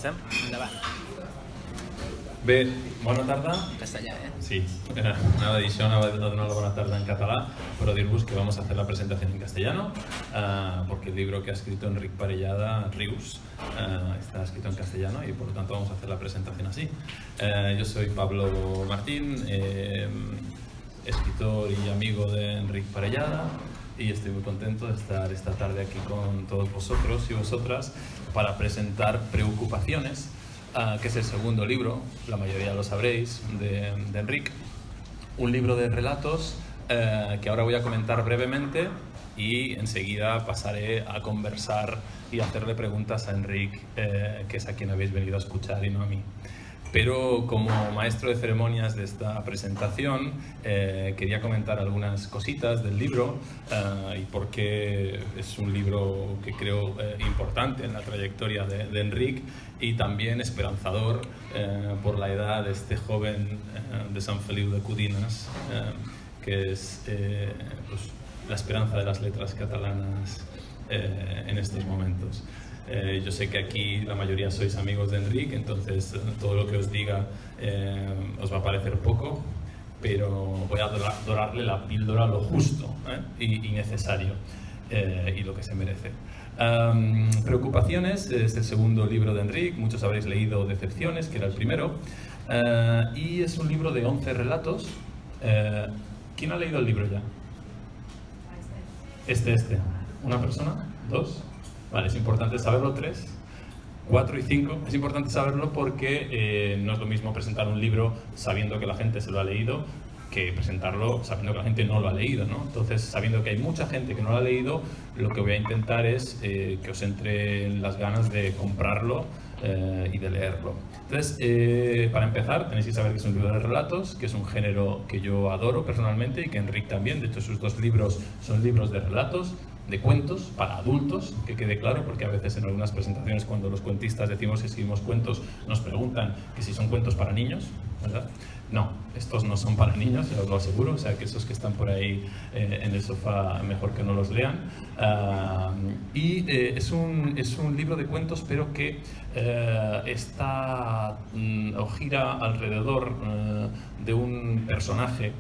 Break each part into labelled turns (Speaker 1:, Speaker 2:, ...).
Speaker 1: Comencem? Endavant.
Speaker 2: Bé, bona tarda.
Speaker 1: Castellà,
Speaker 2: Sí, anava a dir això, anava a donar la bona tarda en català, pero diros que vamos a hacer la presentación en castellano, porque el libro que ha escrito Enric Parellada, Rius, está escrito en castellano y por lo tanto vamos a hacer la presentación así. Yo soy Pablo Martín, escritor y amigo de Enric Parellada, y estoy muy contento de estar esta tarde aquí con todos vosotros y vosotras para presentar Preocupaciones, que es el segundo libro, la mayoría lo sabréis, de Enric. Un libro de relatos que ahora voy a comentar brevemente y enseguida pasaré a conversar y hacerle preguntas a Enric, que es a quien habéis venido a escuchar y no a mí. Pero como maestro de ceremonias de esta presentación, quería comentar algunas cositas del libro y por qué es un libro que creo importante en la trayectoria de Enric y también esperanzador por la edad de este joven de Sant Feliu de Codines, que es pues, la esperanza de las letras catalanas en estos momentos. Yo sé que aquí la mayoría sois amigos de Enric, entonces todo lo que os diga os va a parecer poco, pero voy a dorarle la píldora lo justo y necesario y lo que se merece. Preocupaciones es el segundo libro de Enric, muchos habréis leído Decepciones, que era el primero, y es un libro de 11 relatos. ¿Quién ha leído el libro ya? Este. ¿Una persona? ¿Dos? Vale, es importante saberlo. 3, 4 y 5. Es importante saberlo porque no es lo mismo presentar un libro sabiendo que la gente se lo ha leído que presentarlo sabiendo que la gente no lo ha leído, ¿no? Entonces, sabiendo que hay mucha gente que no lo ha leído, lo que voy a intentar es que os entre en las ganas de comprarlo y de leerlo. Entonces, para empezar, tenéis que saber que es un libro de relatos, que es un género que yo adoro personalmente y que Enric también. De hecho, sus dos libros son libros de relatos, de cuentos para adultos, que quede claro, porque a veces en algunas presentaciones cuando los cuentistas decimos que escribimos cuentos nos preguntan que si son cuentos para niños, ¿verdad? No, estos no son para niños, os lo aseguro, o sea que esos que están por ahí en el sofá mejor que no los lean. Es un libro de cuentos pero que está o gira alrededor de un personaje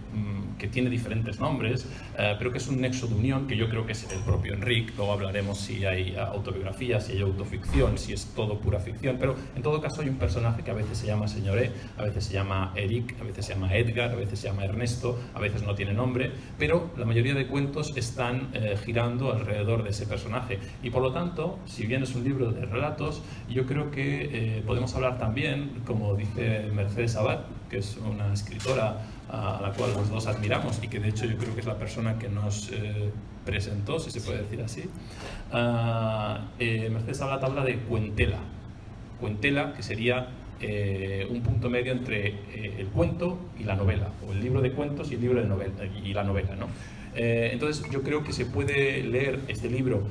Speaker 2: que tiene diferentes nombres, pero que es un nexo de unión que yo creo que es el propio Enric. Luego hablaremos si hay autobiografía, si hay autoficción, si es todo pura ficción, pero en todo caso hay un personaje que a veces se llama Señoré, a veces se llama Eric, a veces se llama Edgar, a veces se llama Ernesto, a veces no tiene nombre, pero la mayoría de cuentos están girando alrededor de ese personaje y por lo tanto, si bien es un libro de relatos, yo creo que podemos hablar también, como dice Mercedes Abad, que es una escritora a la cual los dos admiramos y que de hecho yo creo que es la persona que nos presentó, si se puede decir así. Mercedes Abad habla de cuentela, que sería un punto medio entre el cuento y la novela, o el libro de cuentos y el libro de novela, y la novela, ¿no? Entonces yo creo que se puede leer este libro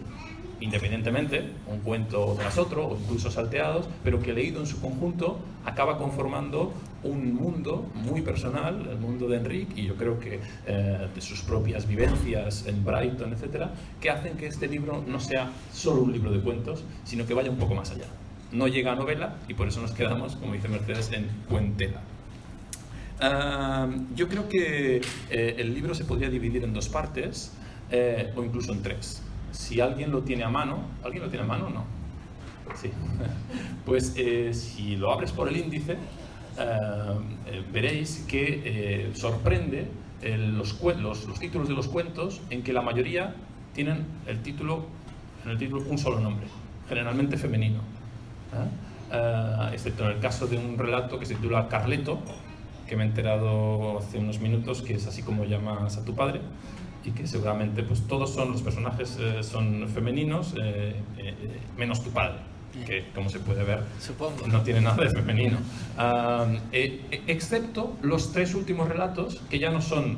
Speaker 2: independientemente, un cuento tras otro o incluso salteados, pero que leído en su conjunto acaba conformando un mundo muy personal, el mundo de Enric, y yo creo que de sus propias vivencias en Brighton, etcétera, que hacen que este libro no sea solo un libro de cuentos, sino que vaya un poco más allá. No llega a novela y por eso nos quedamos, como dice Mercedes, en cuentela. Yo creo que el libro se podría dividir en 2 partes o incluso en 3. Si alguien lo tiene a mano, ¿alguien lo tiene a mano o no? Sí. Pues si lo abres por el índice, veréis que sorprende los títulos de los cuentos en que la mayoría tienen en el título un solo nombre, generalmente femenino. Excepto en el caso de un relato que se titula Carleto, que me he enterado hace unos minutos que es así como llamas a tu padre, y que seguramente pues todos los personajes son femeninos, menos tu padre, que como se puede ver
Speaker 1: Supongo.
Speaker 2: no tiene nada de femenino, excepto los 3 últimos relatos, que ya no son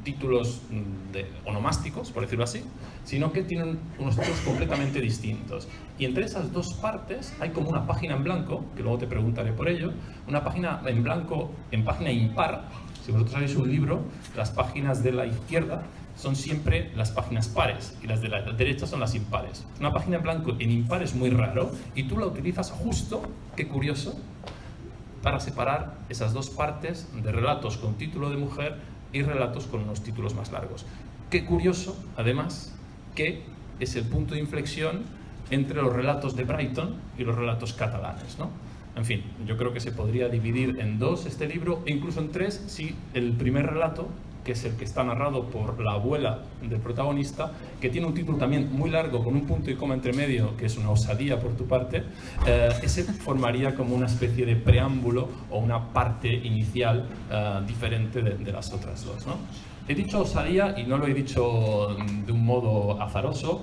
Speaker 2: títulos onomásticos, por decirlo así, sino que tienen unos títulos completamente distintos. Y entre esas 2 partes hay como una página en blanco, que luego te preguntaré por ello, una página en blanco en página impar. Si vosotros sabéis un libro, las páginas de la izquierda son siempre las páginas pares y las de la derecha son las impares. Una página en blanco en impar es muy raro y tú la utilizas justo, qué curioso, para separar esas dos partes de relatos con título de mujer y relatos con unos títulos más largos. Qué curioso, además, que es el punto de inflexión entre los relatos de Brighton y los relatos catalanes, ¿no? En fin, yo creo que se podría dividir en dos este libro, e incluso en tres, si el primer relato, que es el que está narrado por la abuela del protagonista, que tiene un título también muy largo, con un punto y coma entre medio, que es una osadía por tu parte, ese formaría como una especie de preámbulo o una parte inicial diferente de las otras dos, ¿no? He dicho osadía y no lo he dicho de un modo azaroso.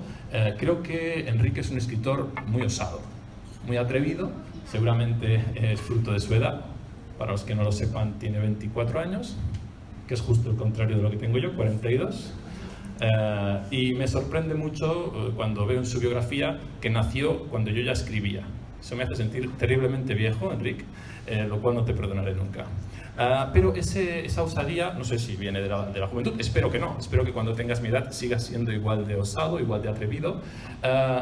Speaker 2: Creo que Enrique es un escritor muy osado, muy atrevido. Seguramente es fruto de su edad. Para los que no lo sepan, tiene 24 años, que es justo el contrario de lo que tengo yo, 42. Y me sorprende mucho cuando veo en su biografía que nació cuando yo ya escribía. Eso me hace sentir terriblemente viejo, Enrique, lo cual no te perdonaré nunca. Pero esa osadía, no sé si viene de la juventud, espero que no, espero que cuando tengas mi edad sigas siendo igual de osado, igual de atrevido,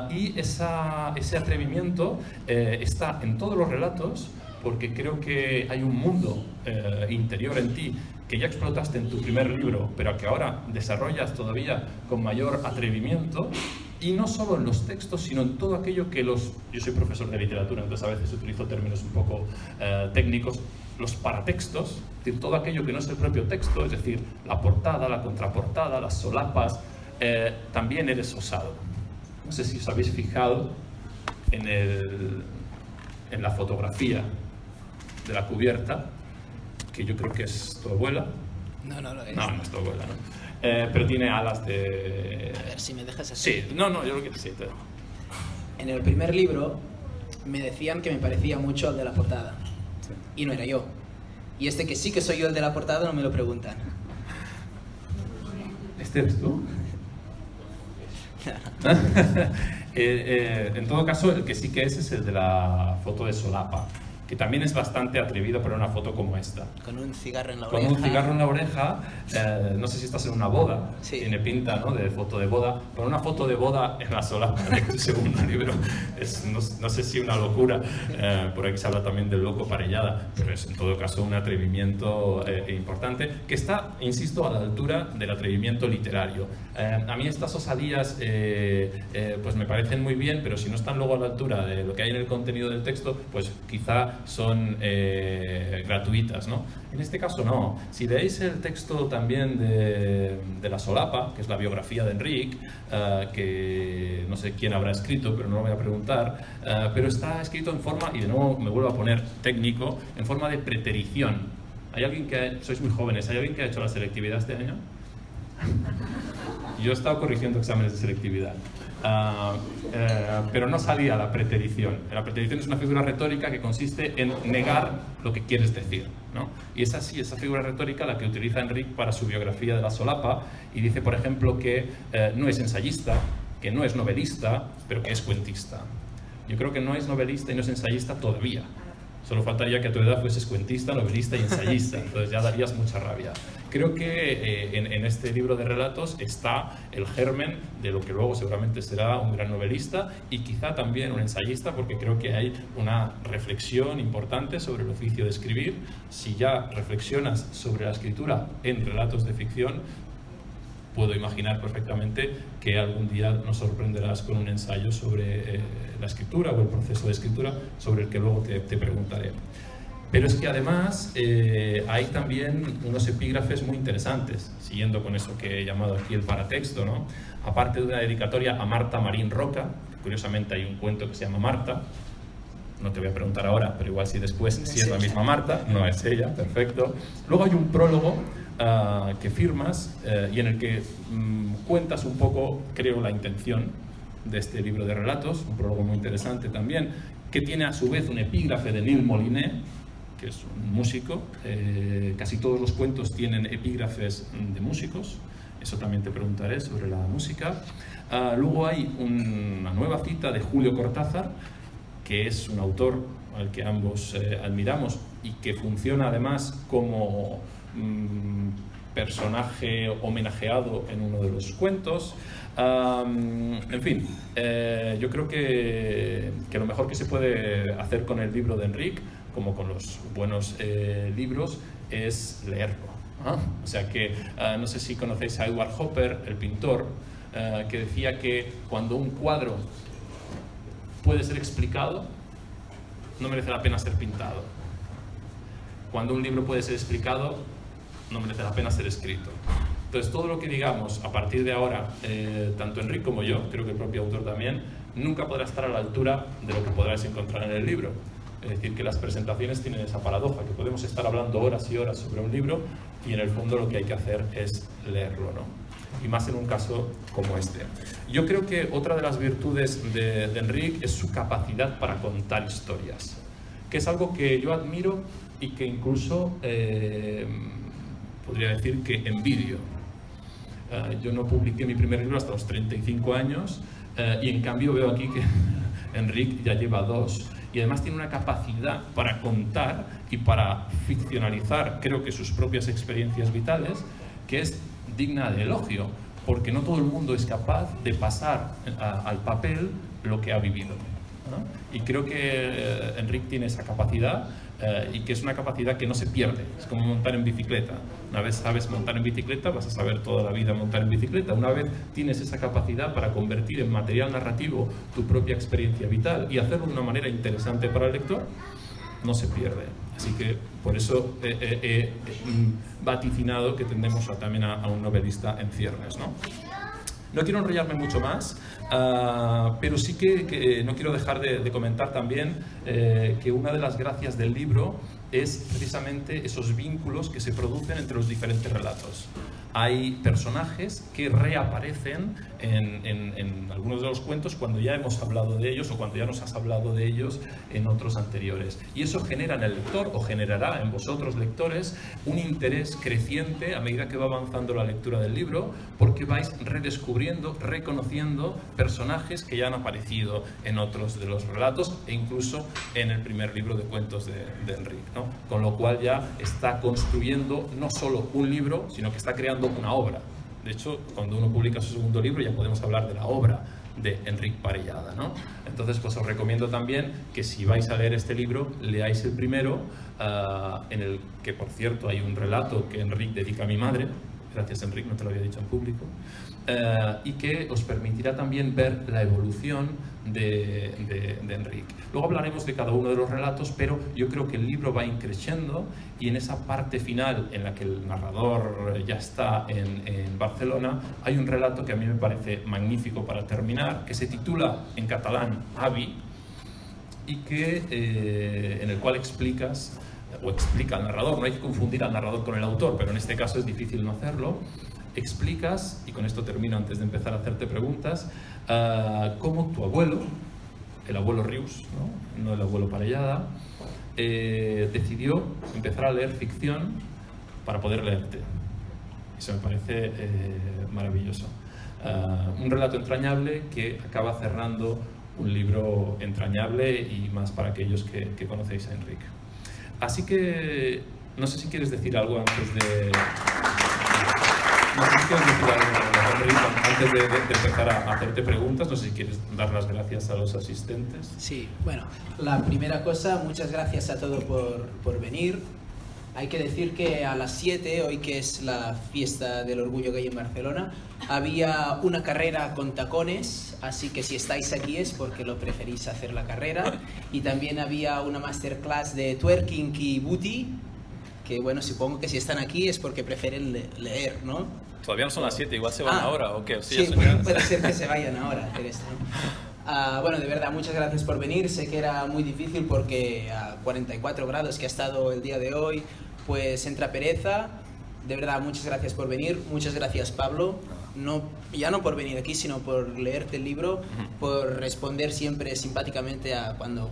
Speaker 2: y ese atrevimiento está en todos los relatos, porque creo que hay un mundo interior en ti que ya explotaste en tu primer libro, pero que ahora desarrollas todavía con mayor atrevimiento, y no solo en los textos, sino en todo aquello que yo soy profesor de literatura, entonces a veces utilizo términos un poco técnicos, los paratextos, es decir, todo aquello que no es el propio texto, es decir, la portada, la contraportada, las solapas, también eres osado. No sé si os habéis fijado en la fotografía de la cubierta, que yo creo que es tu abuela.
Speaker 1: No lo es.
Speaker 2: No es tu abuela, ¿no? Pero tiene alas de...
Speaker 1: A ver, si me dejas así.
Speaker 2: Sí, yo creo que sí.
Speaker 1: En el primer libro me decían que me parecía mucho al de la portada. Y no era yo. Y este que sí que soy yo el de la portada no me lo preguntan.
Speaker 2: ¿Este eres tú? En todo caso, el que sí que es el de la foto de solapa, que también es bastante atrevido para una foto como esta.
Speaker 1: Con un cigarro en la oreja.
Speaker 2: Con un cigarro en la oreja, no sé si estás en una boda,
Speaker 1: sí.
Speaker 2: Tiene pinta, ¿no?, de foto de boda, pero una foto de boda en la solapa de tu segundo libro es, no sé si una locura, por aquí se habla también del loco Parellada, pero es en todo caso un atrevimiento importante, que está, insisto, a la altura del atrevimiento literario. A mí estas osadías pues me parecen muy bien, pero si no están luego a la altura de lo que hay en el contenido del texto, pues quizá son gratuitas, ¿no? En este caso no. Si leéis el texto también de La solapa, que es la biografía de Enric, que no sé quién habrá escrito, pero no lo voy a preguntar, pero está escrito en forma, y de nuevo me vuelvo a poner técnico, en forma de preterición. ¿Hay alguien sois muy jóvenes, ¿hay alguien que ha hecho la selectividad este año? Yo he estado corrigiendo exámenes de selectividad. Pero no salía la preterición. La preterición es una figura retórica que consiste en negar lo que quieres decir, ¿no? Y es así, esa figura retórica la que utiliza Enric para su biografía de La solapa, y dice, por ejemplo, que no es ensayista, que no es novelista, pero que es cuentista. Yo creo que no es novelista y no es ensayista todavía. Solo faltaría que a tu edad fueses cuentista, novelista y ensayista, entonces ya darías mucha rabia. Creo que en este libro de relatos está el germen de lo que luego seguramente será un gran novelista y quizá también un ensayista, porque creo que hay una reflexión importante sobre el oficio de escribir. Si ya reflexionas sobre la escritura en relatos de ficción, puedo imaginar perfectamente que algún día nos sorprenderás con un ensayo sobre la escritura o el proceso de escritura, sobre el que luego te preguntaré. Pero es que además hay también unos epígrafes muy interesantes, siguiendo con eso que he llamado aquí el paratexto, ¿no? Aparte de una dedicatoria a Marta Marín Roca, curiosamente hay un cuento que se llama Marta, no te voy a preguntar ahora, pero igual si después, si es la misma Marta, no es ella, perfecto. Luego hay un prólogo que firmas y en el que cuentas un poco, creo, la intención de este libro de relatos, un prólogo muy interesante también, que tiene a su vez un epígrafe de Nil Moliné, que es un músico. Casi todos los cuentos tienen epígrafes de músicos, eso también te preguntaré sobre la música. Luego hay una nueva cita de Julio Cortázar, que es un autor al que ambos admiramos y que funciona además como personaje homenajeado en uno de los cuentos. En fin, yo creo que lo mejor que se puede hacer con el libro de Enric, como con los buenos libros, es leerlo. O sea que, no sé si conocéis a Edward Hopper, el pintor, que decía que cuando un cuadro puede ser explicado, no merece la pena ser pintado. Cuando un libro puede ser explicado, no merece la pena ser escrito. Entonces, todo lo que digamos a partir de ahora, tanto Enric como yo, creo que el propio autor también, nunca podrá estar a la altura de lo que podráis encontrar en el libro. Es decir, que las presentaciones tienen esa paradoja, que podemos estar hablando horas y horas sobre un libro y en el fondo lo que hay que hacer es leerlo, ¿no? Y más en un caso como este. Yo creo que otra de las virtudes de Enric es su capacidad para contar historias, que es algo que yo admiro y que incluso podría decir que envidio. Yo no publiqué mi primer libro hasta los 35 años y en cambio veo aquí que Enric ya lleva 2. Y además tiene una capacidad para contar y para ficcionalizar, creo que sus propias experiencias vitales, que es digna de elogio, porque no todo el mundo es capaz de pasar al papel lo que ha vivido, ¿no? Y creo que Enric tiene esa capacidad y que es una capacidad que no se pierde. Es como montar en bicicleta. Una vez sabes montar en bicicleta, vas a saber toda la vida montar en bicicleta. Una vez tienes esa capacidad para convertir en material narrativo tu propia experiencia vital y hacerlo de una manera interesante para el lector, no se pierde. Así que por eso he vaticinado que tendremos también a un novelista en ciernes, ¿no? No quiero enrollarme mucho más, pero sí que no quiero dejar de comentar también que una de las gracias del libro es precisamente esos vínculos que se producen entre los diferentes relatos. Hay personajes que reaparecen en algunos de los cuentos cuando ya hemos hablado de ellos o cuando ya nos has hablado de ellos en otros anteriores. Y eso genera en el lector o generará en vosotros lectores un interés creciente a medida que va avanzando la lectura del libro, porque vais redescubriendo, reconociendo personajes que ya han aparecido en otros de los relatos e incluso en el primer libro de cuentos de Enric, ¿no? Con lo cual ya está construyendo no solo un libro, sino que está creando una obra. De hecho, cuando uno publica su segundo libro ya podemos hablar de la obra de Enric Parellada, ¿no? Entonces, pues os recomiendo también que si vais a leer este libro, leáis el primero, en el que, por cierto, hay un relato que Enric dedica a mi madre. Gracias, Enric, no te lo había dicho en público. Y que os permitirá también ver la evolución de Enric. Luego hablaremos de cada uno de los relatos, pero yo creo que el libro va increciendo y en esa parte final en la que el narrador ya está en Barcelona, hay un relato que a mí me parece magnífico para terminar, que se titula en catalán Avi y que, en el cual explica al narrador, no hay que confundir al narrador con el autor, pero en este caso es difícil no hacerlo. Explicas, y con esto termino antes de empezar a hacerte preguntas, cómo tu abuelo, el abuelo Rius, no el abuelo Parellada, decidió empezar a leer ficción para poder leerte. Eso me parece maravilloso. Un relato entrañable que acaba cerrando un libro entrañable y más para aquellos que conocéis a Enric. Así que no sé si quieres decir algo antes de... No sé si quieres decir algo, Enric, antes de empezar a hacerte preguntas. No sé si quieres dar las gracias a los asistentes.
Speaker 1: Sí, bueno, la primera cosa, muchas gracias a todos por venir. Hay que decir que a las 7, hoy que es la fiesta del orgullo gay en Barcelona, había una carrera con tacones, así que si estáis aquí es porque lo preferís hacer la carrera. Y también había una masterclass de twerking y booty, que bueno, supongo que si están aquí es porque prefieren leer, ¿no?
Speaker 2: Todavía no son las 7, igual se van ahora, ¿o qué? O sea,
Speaker 1: sí, puede ser que se vayan ahora a hacer esto, ¿no? Bueno, de verdad, muchas gracias por venir. Sé que era muy difícil porque a 44 grados que ha estado el día de hoy, pues entra pereza. De verdad, muchas gracias por venir. Muchas gracias, Pablo. Ya no por venir aquí, sino por leerte el libro, por responder siempre simpáticamente a cuando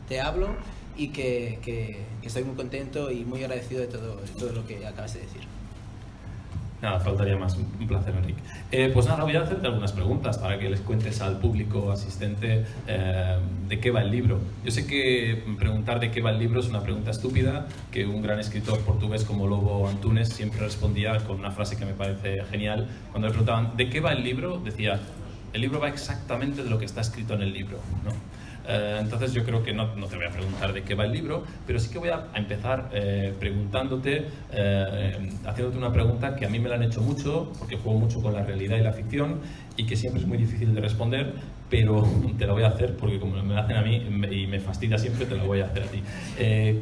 Speaker 1: te hablo y que estoy muy contento y muy agradecido de todo lo que acabas de decir.
Speaker 2: Nada, faltaría más. Un placer, Enric. Pues nada, voy a hacerte algunas preguntas para que les cuentes al público asistente de qué va el libro. Yo sé que preguntar de qué va el libro es una pregunta estúpida, que un gran escritor portugués como Lobo Antunes siempre respondía con una frase que me parece genial. Cuando le preguntaban ¿de qué va el libro?, decía: el libro va exactamente de lo que está escrito en el libro, ¿no? Entonces yo creo que no te voy a preguntar de qué va el libro, pero sí que voy a empezar preguntándote, haciéndote una pregunta que a mí me la han hecho mucho, porque juego mucho con la realidad y la ficción, y que siempre es muy difícil de responder, pero te la voy a hacer porque como me la hacen a mí y me fastidia siempre, te la voy a hacer a ti.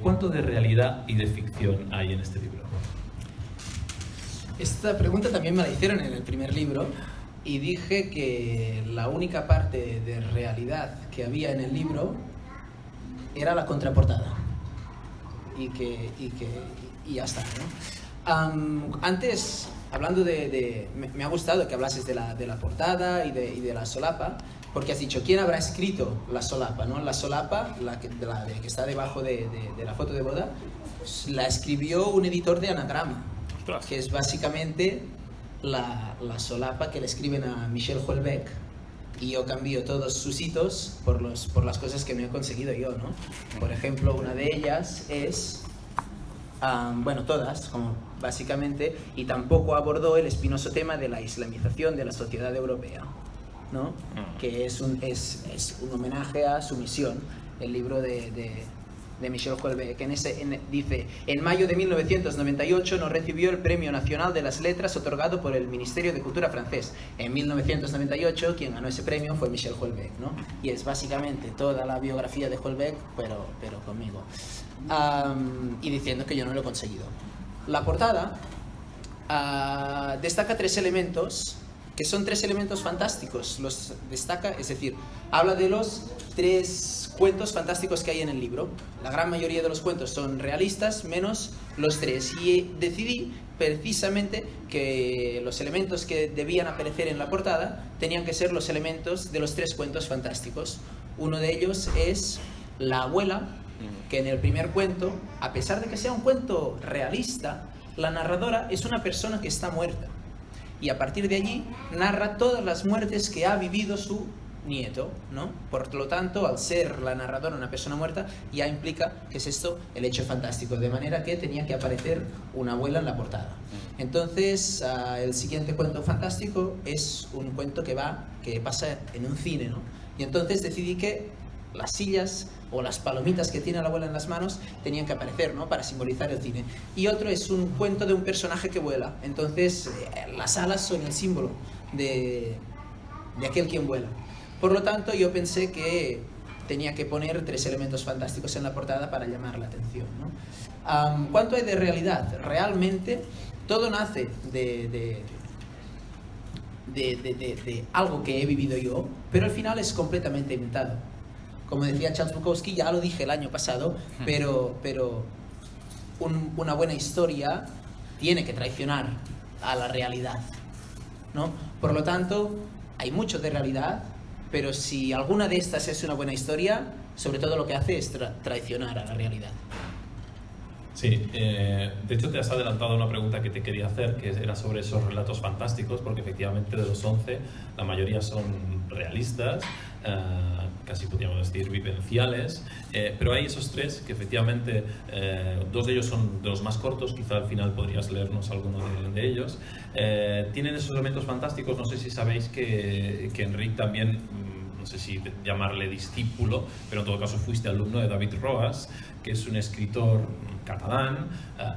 Speaker 2: ¿Cuánto de realidad y de ficción hay en este libro?
Speaker 1: Esta pregunta también me la hicieron en el primer libro. Y dije que la única parte de realidad que había en el libro era la contraportada. Y ya está, ¿no? Antes, hablando me ha gustado que hablases de la portada y de la solapa, porque has dicho, ¿quién habrá escrito la solapa, ¿no? La solapa, la que está debajo de la foto de boda, pues, la escribió un editor de Anagrama, que es básicamente la solapa que le escriben a Michel Houellebecq, y yo cambio todos sus hitos por las cosas que no he conseguido yo, ¿no? Por ejemplo, una de ellas es, bueno, todas, como básicamente, y tampoco abordó el espinoso tema de la islamización de la sociedad europea, ¿no? Que es un homenaje a su misión, el libro de Michel Houellebecq, dice: en mayo de 1998 nos recibió el Premio Nacional de las Letras otorgado por el Ministerio de Cultura francés. En 1998 quien ganó ese premio fue Michel Houellebecq, ¿no? Y es básicamente toda la biografía de Houellebecq, pero conmigo. Y diciendo que yo no lo he conseguido. La portada destaca 3 elementos, que son 3 elementos fantásticos. Los destaca, es decir, habla de los 3 cuentos fantásticos que hay en el libro. La gran mayoría de los cuentos son realistas, menos los 3. Y decidí precisamente que los elementos que debían aparecer en la portada tenían que ser los elementos de los 3 cuentos fantásticos. Uno de ellos es la abuela, que en el primer cuento, a pesar de que sea un cuento realista, la narradora es una persona que está muerta. Y a partir de allí narra todas las muertes que ha vivido su nieto, ¿no? Por lo tanto, al ser la narradora una persona muerta, ya implica que es esto el hecho fantástico, de manera que tenía que aparecer una abuela en la portada. Entonces, el siguiente cuento fantástico es un cuento que pasa en un cine, ¿no? Y entonces decidí que las sillas o las palomitas que tiene la abuela en las manos tenían que aparecer, ¿no? Para simbolizar el cine. Y otro es un cuento de un personaje que vuela. Entonces, las alas son el símbolo de aquel quien vuela. Por lo tanto, yo pensé que tenía que poner 3 elementos fantásticos en la portada para llamar la atención, ¿no? ¿Cuánto hay de realidad? Realmente, todo nace de algo que he vivido yo, pero al final es completamente inventado. Como decía Charles Bukowski, ya lo dije el año pasado, pero una buena historia tiene que traicionar a la realidad, ¿no? Por lo tanto, hay mucho de realidad, pero si alguna de estas es una buena historia, sobre todo lo que hace es traicionar a la realidad.
Speaker 2: Sí, de hecho te has adelantado a una pregunta que te quería hacer, que era sobre esos relatos fantásticos, porque efectivamente de los 11 la mayoría son realistas, casi podríamos decir vivenciales, pero hay esos 3 que efectivamente 2 de ellos son de los más cortos, quizá al final podrías leernos alguno de ellos. Tienen esos elementos fantásticos. No sé si sabéis que Enric también, no sé si llamarle discípulo, pero en todo caso fuiste alumno de David Roas, que es un escritor catalán,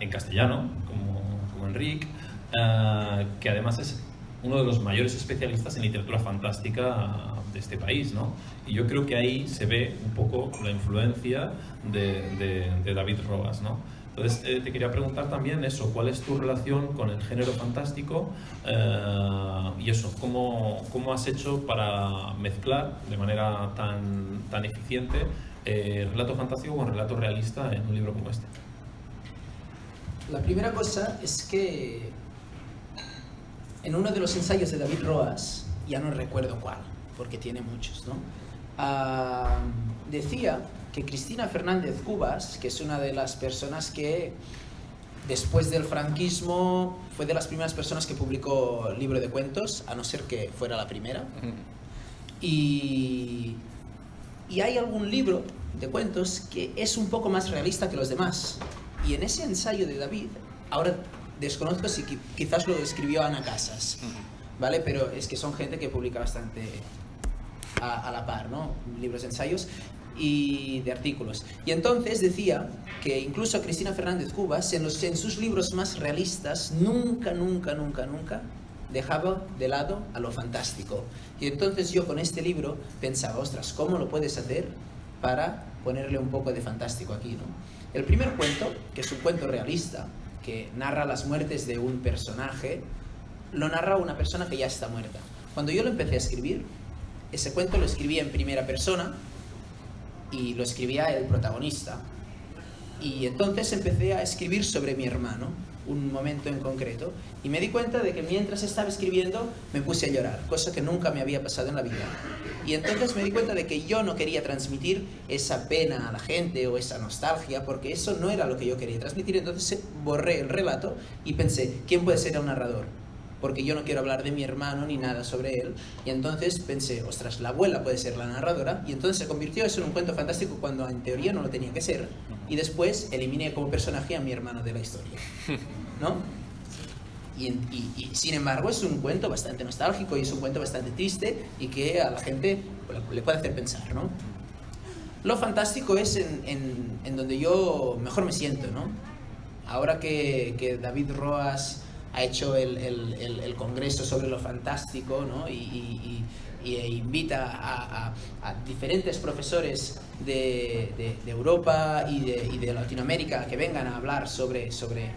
Speaker 2: en castellano, como Enric, que además es uno de los mayores especialistas en literatura fantástica de este país, ¿no? Y yo creo que ahí se ve un poco la influencia de David Roas, ¿no? Entonces te quería preguntar también eso, ¿cuál es tu relación con el género fantástico? Y eso, ¿cómo has hecho para mezclar de manera tan eficiente relato fantástico con relato realista en un libro como este?
Speaker 1: La primera cosa es que en uno de los ensayos de David Roas, ya no recuerdo cuál, porque tiene muchos, ¿no? Decía que Cristina Fernández Cubas, que es una de las personas que después del franquismo fue de las primeras personas que publicó libro de cuentos, a no ser que fuera la primera. Y hay algún libro de cuentos que es un poco más realista que los demás. Y en ese ensayo de David, ahora desconozco si quizás lo escribió Ana Casas, ¿vale? Pero es que son gente que publica bastante a la par, ¿no? Libros de ensayos y de artículos. Y entonces decía que incluso Cristina Fernández Cubas, en sus libros más realistas, nunca dejaba de lado a lo fantástico. Y entonces yo con este libro pensaba, ostras, ¿cómo lo puedes hacer para ponerle un poco de fantástico aquí, ¿no? El primer cuento, que es un cuento realista, que narra las muertes de un personaje, lo narra una persona que ya está muerta. Cuando yo lo empecé a escribir, ese cuento lo escribía en primera persona y lo escribía el protagonista. Y entonces empecé a escribir sobre mi hermano, un momento en concreto, y me di cuenta de que mientras estaba escribiendo me puse a llorar, cosa que nunca me había pasado en la vida. Y entonces me di cuenta de que yo no quería transmitir esa pena a la gente o esa nostalgia, porque eso no era lo que yo quería transmitir. Entonces borré el relato y pensé, ¿quién puede ser el narrador? Porque yo no quiero hablar de mi hermano ni nada sobre él. Y entonces pensé, ostras, la abuela puede ser la narradora. Y entonces se convirtió eso en un cuento fantástico cuando en teoría no lo tenía que ser. Y después eliminé como personaje a mi hermano de la historia, ¿no? Y sin embargo es un cuento bastante nostálgico y es un cuento bastante triste y que a la gente le puede hacer pensar, ¿no? Lo fantástico es en donde yo mejor me siento, ¿no? Ahora que David Roas ha hecho el congreso sobre lo fantástico, ¿no? Y invita a diferentes profesores de Europa y de Latinoamérica a que vengan a hablar sobre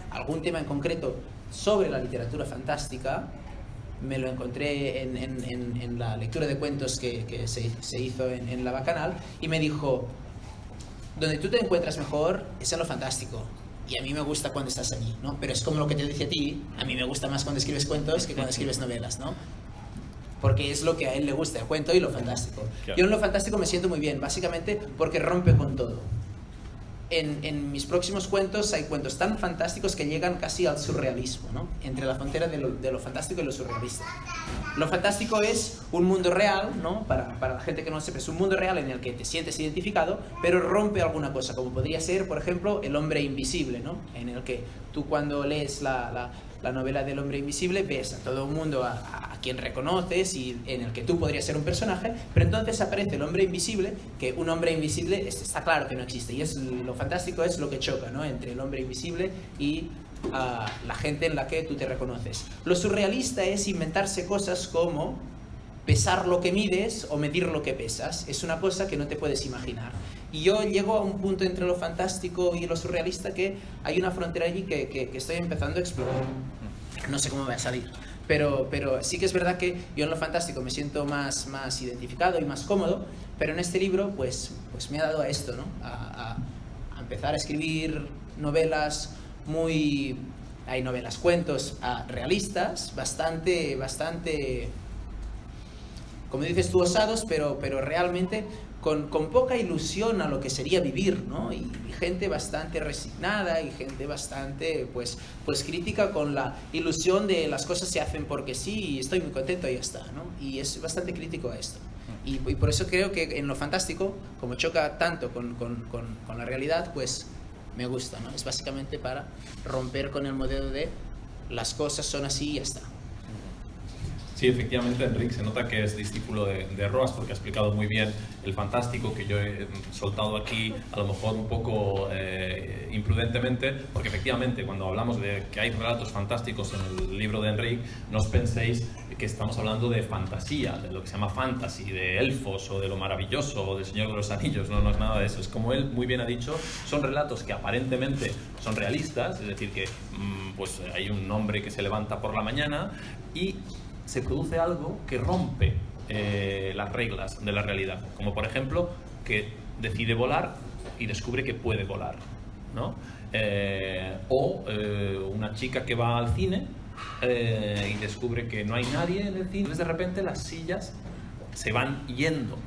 Speaker 1: algún tema en concreto sobre la literatura fantástica. Me lo encontré en la lectura de cuentos que se hizo en la Bacanal y me dijo, donde tú te encuentras mejor es en lo fantástico. Y a mí me gusta cuando estás allí, ¿no? Pero es como lo que te decía a ti, a mí me gusta más cuando escribes cuentos que cuando escribes novelas, ¿no? Porque es lo que a él le gusta, el cuento y lo fantástico. Claro. Yo en lo fantástico me siento muy bien, básicamente porque rompe con todo. En mis próximos cuentos hay cuentos tan fantásticos que llegan casi al surrealismo, ¿no? Entre la frontera de lo fantástico y lo surrealista. Lo fantástico es un mundo real, ¿no? Para la gente que no lo sepa, es un mundo real en el que te sientes identificado, pero rompe alguna cosa, como podría ser, por ejemplo, El hombre invisible, ¿no? En el que tú cuando lees la novela del hombre invisible ves a todo un mundo a quien reconoces y en el que tú podrías ser un personaje, pero entonces aparece el hombre invisible, que un hombre invisible está claro que no existe, y lo fantástico es lo que choca, ¿no? Entre el hombre invisible y la gente en la que tú te reconoces. Lo surrealista es inventarse cosas como pesar lo que mides o medir lo que pesas. Es una cosa que no te puedes imaginar. Y yo llego a un punto entre lo fantástico y lo surrealista que hay una frontera allí que estoy empezando a explorar. No sé cómo va a salir. Pero sí que es verdad que yo en lo fantástico me siento más identificado y más cómodo, pero en este libro pues me ha dado a esto, ¿no? A empezar a escribir novelas hay novelas, cuentos realistas, bastante, como dices tú, osados, pero realmente con poca ilusión a lo que sería vivir, ¿no? Y gente bastante resignada y gente bastante, pues crítica con la ilusión de las cosas se hacen porque sí y estoy muy contento y ya está, ¿no? Y es bastante crítico a esto. Y por eso creo que en lo fantástico, como choca tanto con la realidad, pues me gusta, ¿no? Es básicamente para romper con el modelo de las cosas son así y ya está.
Speaker 2: Sí, efectivamente, Enric se nota que es discípulo de Roas porque ha explicado muy bien el fantástico que yo he soltado aquí, a lo mejor un poco imprudentemente, porque efectivamente cuando hablamos de que hay relatos fantásticos en el libro de Enric, no os penséis que estamos hablando de fantasía, de lo que se llama fantasy, de elfos o de lo maravilloso o del Señor de los Anillos, no es nada de eso. Es como él muy bien ha dicho, son relatos que aparentemente son realistas, es decir, que pues hay un hombre que se levanta por la mañana y se produce algo que rompe las reglas de la realidad, como por ejemplo que decide volar y descubre que puede volar, ¿no? O una chica que va al cine y descubre que no hay nadie en el cine, entonces de repente las sillas se van yendo,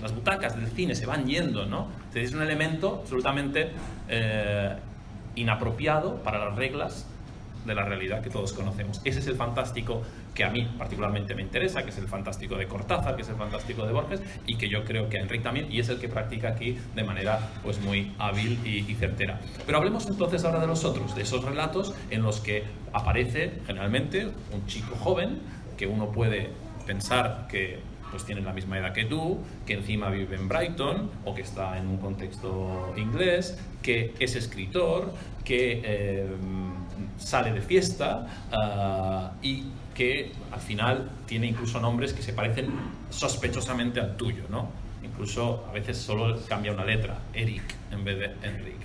Speaker 2: las butacas del cine se van yendo, ¿no? Entonces es un elemento absolutamente inapropiado para las reglas de la realidad que todos conocemos. Ese es el fantástico que a mí particularmente me interesa, que es el fantástico de Cortázar, que es el fantástico de Borges, y que yo creo que a Enric también, y es el que practica aquí de manera pues muy hábil y certera. Pero hablemos entonces ahora de los otros, de esos relatos en los que aparece generalmente un chico joven, que uno puede pensar que pues tiene la misma edad que tú, que encima vive en Brighton o que está en un contexto inglés, que es escritor, que sale de fiesta y que al final tiene incluso nombres que se parecen sospechosamente al tuyo, ¿no? Incluso a veces solo cambia una letra, Eric en vez de Enric.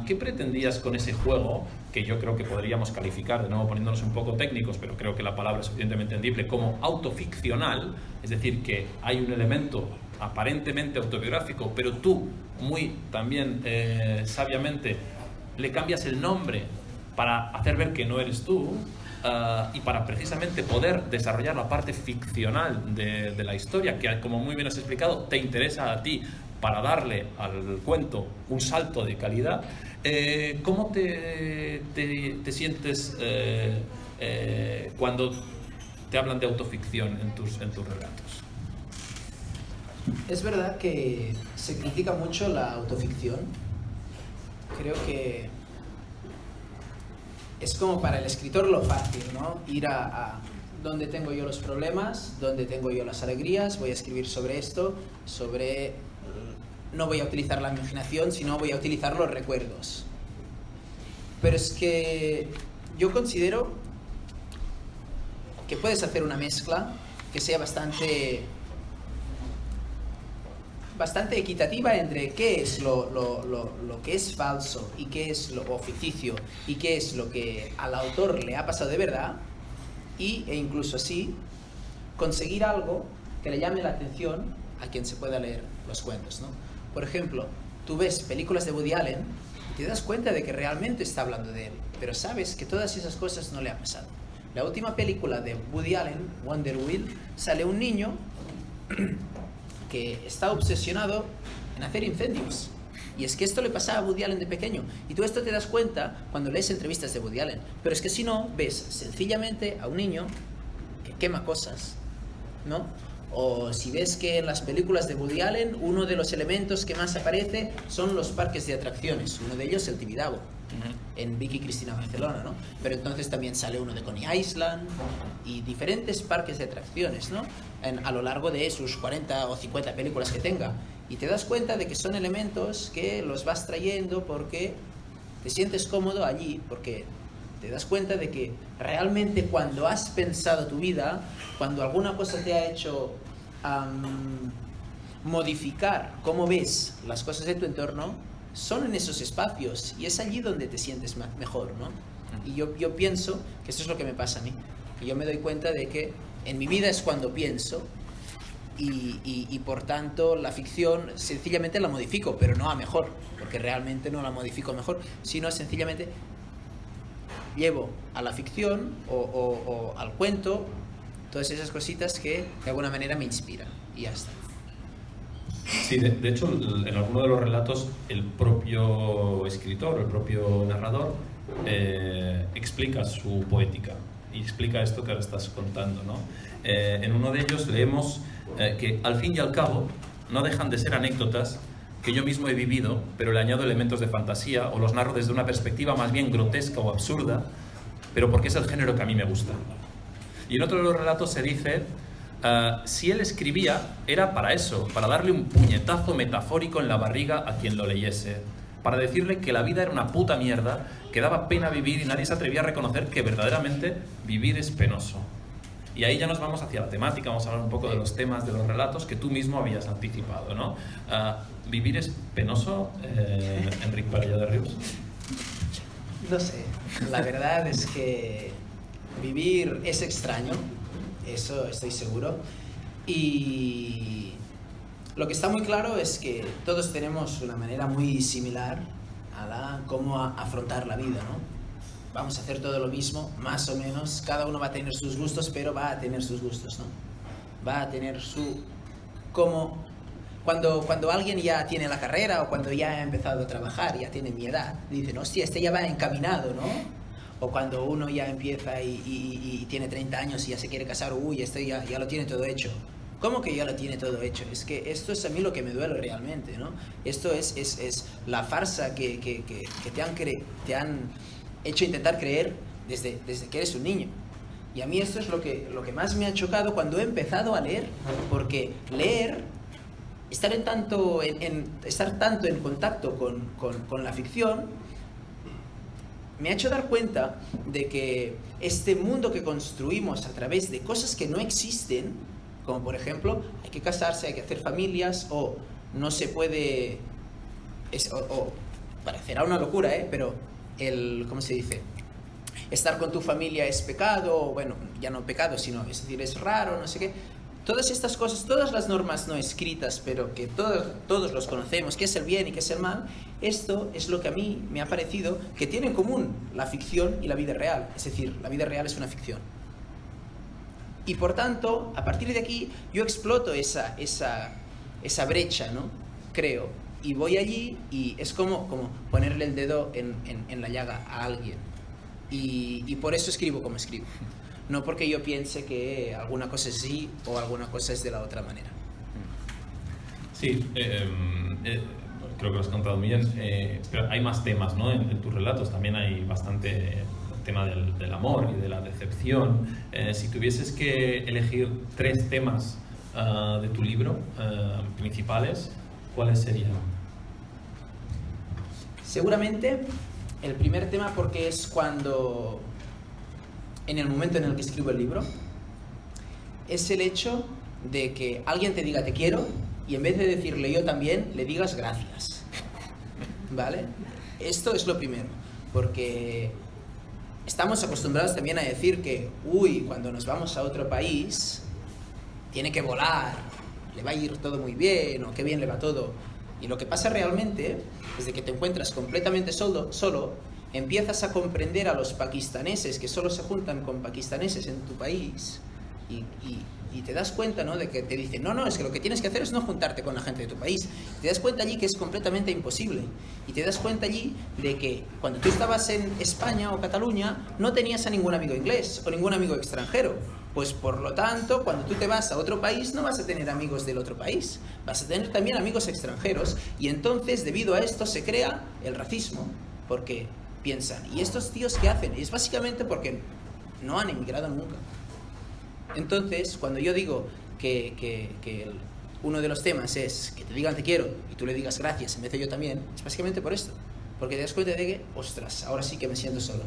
Speaker 2: ¿Qué pretendías con ese juego, que yo creo que podríamos calificar, de nuevo poniéndonos un poco técnicos, pero creo que la palabra es suficientemente entendible, como autoficcional? Es decir, que hay un elemento aparentemente autobiográfico, pero tú, muy también sabiamente, le cambias el nombre para hacer ver que no eres tú, y para precisamente poder desarrollar la parte ficcional de la historia, que como muy bien has explicado, te interesa a ti para darle al cuento un salto de calidad. ¿Cómo te sientes cuando te hablan de autoficción en tus relatos?
Speaker 1: Es verdad que se critica mucho la autoficción. Creo que es como para el escritor lo fácil, ¿no? Ir a dónde tengo yo los problemas, dónde tengo yo las alegrías, voy a escribir sobre esto, no voy a utilizar la imaginación, sino voy a utilizar los recuerdos. Pero es que yo considero que puedes hacer una mezcla que sea bastante equitativa entre qué es lo que es falso y qué es lo ficticio y qué es lo que al autor le ha pasado de verdad, e incluso así conseguir algo que le llame la atención a quien se pueda leer los cuentos, ¿no? Por ejemplo, tú ves películas de Woody Allen y te das cuenta de que realmente está hablando de él, pero sabes que todas esas cosas no le han pasado. La última película de Woody Allen, Wonder Wheel, sale un niño que está obsesionado en hacer incendios. Y es que esto le pasaba a Woody Allen de pequeño. Y tú esto te das cuenta cuando lees entrevistas de Woody Allen. Pero es que si no, ves sencillamente a un niño que quema cosas, ¿no? O si ves que en las películas de Woody Allen uno de los elementos que más aparece son los parques de atracciones. Uno de ellos el Tibidabo, en Vicky Cristina Barcelona, ¿no? Pero entonces también sale uno de Coney Island y diferentes parques de atracciones, ¿no? A lo largo de sus 40 o 50 películas que tenga. Y te das cuenta de que son elementos que los vas trayendo porque te sientes cómodo allí, porque te das cuenta de que realmente cuando has pensado tu vida, cuando alguna cosa te ha hecho modificar cómo ves las cosas de tu entorno, son en esos espacios y es allí donde te sientes mejor, ¿no? Y yo pienso que eso es lo que me pasa a mí, que yo me doy cuenta de que en mi vida es cuando pienso y por tanto la ficción sencillamente la modifico, pero no a mejor, porque realmente no la modifico a mejor, sino sencillamente llevo a la ficción o al cuento todas esas cositas que de alguna manera me inspiran y ya está.
Speaker 2: Sí, de hecho, en alguno de los relatos el propio escritor, el propio narrador explica su poética y explica esto que ahora estás contando, ¿no? En uno de ellos leemos que al fin y al cabo no dejan de ser anécdotas que yo mismo he vivido, pero le añado elementos de fantasía o los narro desde una perspectiva más bien grotesca o absurda, pero porque es el género que a mí me gusta. Y en otro de los relatos se dice, si él escribía era para eso, para darle un puñetazo metafórico en la barriga a quien lo leyese, para decirle que la vida era una puta mierda, que daba pena vivir y nadie se atrevía a reconocer que verdaderamente vivir es penoso. Y ahí ya nos vamos hacia la temática, vamos a hablar un poco de los temas de los relatos que tú mismo habías anticipado, ¿no? ¿Vivir es penoso, Enric Parellada de Rius?
Speaker 1: No sé, la verdad es que vivir es extraño, eso estoy seguro, y lo que está muy claro es que todos tenemos una manera muy similar a cómo afrontar la vida, ¿no? Vamos a hacer todo lo mismo, más o menos, cada uno va a tener sus gustos, pero va a tener sus gustos, ¿no? Va a tener su... cómo Cuando alguien ya tiene la carrera o cuando ya ha empezado a trabajar, ya tiene mi edad, dicen, hostia, este ya va encaminado, ¿no? O cuando uno ya empieza y tiene 30 años y ya se quiere casar, uy, este ya lo tiene todo hecho. ¿Cómo que ya lo tiene todo hecho? Es que esto es a mí lo que me duele realmente, ¿no? Esto es la farsa que te han hecho intentar creer desde que eres un niño. Y a mí esto es lo que más me ha chocado cuando he empezado a leer, porque leer, estar tanto en contacto con la ficción, me ha hecho dar cuenta de que este mundo que construimos a través de cosas que no existen, como por ejemplo, hay que casarse, hay que hacer familias, o no se puede, o parecerá una locura, pero ¿cómo se dice? Estar con tu familia es pecado, bueno, ya no pecado, sino, es decir, es raro, no sé qué. Todas estas cosas, todas las normas no escritas, pero que todos los conocemos, qué es el bien y qué es el mal, esto es lo que a mí me ha parecido que tiene en común la ficción y la vida real. Es decir, la vida real es una ficción. Y por tanto, a partir de aquí, yo exploto esa brecha, ¿no? Creo. Y voy allí y es como ponerle el dedo en la llaga a alguien. Y por eso escribo como escribo. No porque yo piense que alguna cosa es sí o alguna cosa es de la otra manera.
Speaker 2: Sí, creo que lo has contado muy bien, pero hay más temas, ¿no? En tus relatos también hay bastante tema del amor y de la decepción. Si tuvieses que elegir 3 temas de tu libro principales, ¿cuáles serían?
Speaker 1: Seguramente el primer tema, porque es cuando, en el momento en el que escribo el libro, es el hecho de que alguien te diga te quiero y en vez de decirle yo también, le digas gracias. ¿Vale? Esto es lo primero, porque estamos acostumbrados también a decir que, cuando nos vamos a otro país, tiene que volar, le va a ir todo muy bien, o qué bien le va todo. Y lo que pasa realmente, desde que te encuentras completamente solo, empiezas a comprender a los pakistaneses que solo se juntan con pakistaneses en tu país y te das cuenta, ¿no?, de que te dicen, no, es que lo que tienes que hacer es no juntarte con la gente de tu país. Te das cuenta allí que es completamente imposible. Y te das cuenta allí de que cuando tú estabas en España o Cataluña no tenías a ningún amigo inglés o ningún amigo extranjero. Pues por lo tanto, cuando tú te vas a otro país no vas a tener amigos del otro país, vas a tener también amigos extranjeros y entonces debido a esto se crea el racismo, porque piensan, ¿y estos tíos qué hacen? Y es básicamente porque no han emigrado nunca. Entonces, cuando yo digo que uno de los temas es que te digan te quiero y tú le digas gracias en vez de yo también, es básicamente por esto, porque te das cuenta de que, ostras, ahora sí que me siento solo.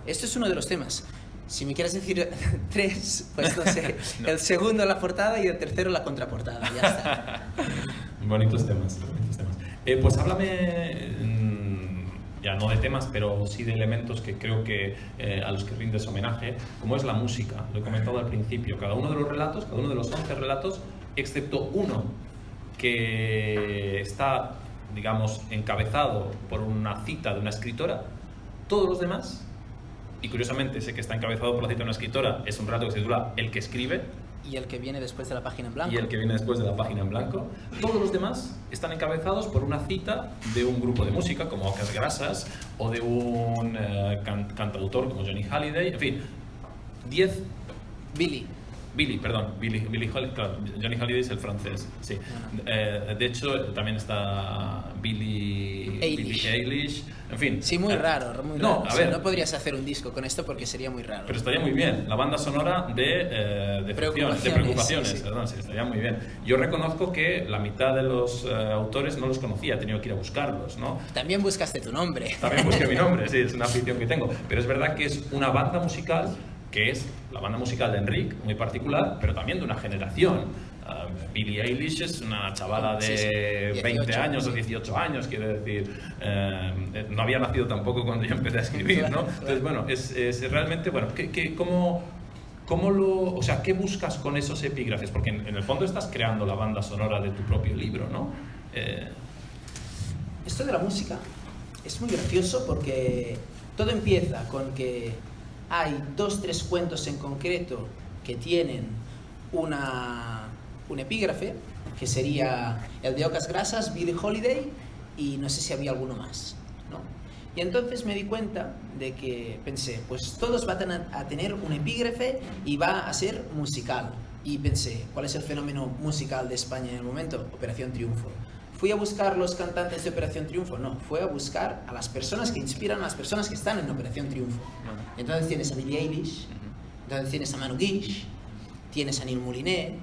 Speaker 1: Esto es uno de los temas. Si me quieres decir 3, pues no sé, no. El segundo la portada y el tercero la contraportada, ya está.
Speaker 2: Bonitos temas. Pues háblame, ya no de temas, pero sí de elementos que creo que a los que rindes homenaje, como es la música. Lo he comentado al principio, cada uno de los relatos, cada uno de los 11 relatos, excepto uno que está, digamos, encabezado por una cita de una escritora, todos los demás. Y curiosamente, ese que está encabezado por la cita de una escritora es un relato que se titula El que escribe.
Speaker 1: Y el que viene después de la página en blanco.
Speaker 2: Y el que viene después de la página en blanco. Todos los demás están encabezados por una cita de un grupo de música, como Ocas Grasas, o de un cantautor como Johnny Hallyday. En fin, 10... Billy Holiday, claro, Johnny Hallyday es el francés, sí. De hecho, también está Billie Eilish, en fin.
Speaker 1: Sí, muy raro.
Speaker 2: No, a ver.
Speaker 1: No podrías hacer un disco con esto porque sería muy raro.
Speaker 2: Pero estaría muy bien, la banda sonora de preocupaciones, sí. Perdón, sí, estaría muy bien. Yo reconozco que la mitad de los autores no los conocía, he tenido que ir a buscarlos, ¿no?
Speaker 1: También buscaste tu nombre.
Speaker 2: También busqué mi nombre, sí, es una afición que tengo. Pero es verdad que es una banda musical que es la banda musical de Enric, muy particular, pero también de una generación. Billie Eilish es una chavala de 18, 20 años o 18 años, quiero decir, no había nacido tampoco cuando yo empecé a escribir, ¿no? Entonces, bueno, es realmente, bueno, o sea, ¿qué buscas con esos epígrafes? Porque en el fondo estás creando la banda sonora de tu propio libro, ¿no?
Speaker 1: Esto de la música es muy gracioso porque todo empieza con que hay 2-3 cuentos en concreto que tienen un epígrafe que sería el de Ocas Grasas, Billie Holiday, y no sé si había alguno más, ¿no? Y entonces me di cuenta de que pensé, pues todos van a tener un epígrafe y va a ser musical. Y pensé, ¿cuál es el fenómeno musical de España en el momento? Operación Triunfo. ¿Fui a buscar los cantantes de Operación Triunfo? No, fue a buscar a las personas que inspiran a las personas que están en Operación Triunfo. Entonces tienes a Billie Eilish, entonces tienes a Manu Guix, tienes a Neil Moliné,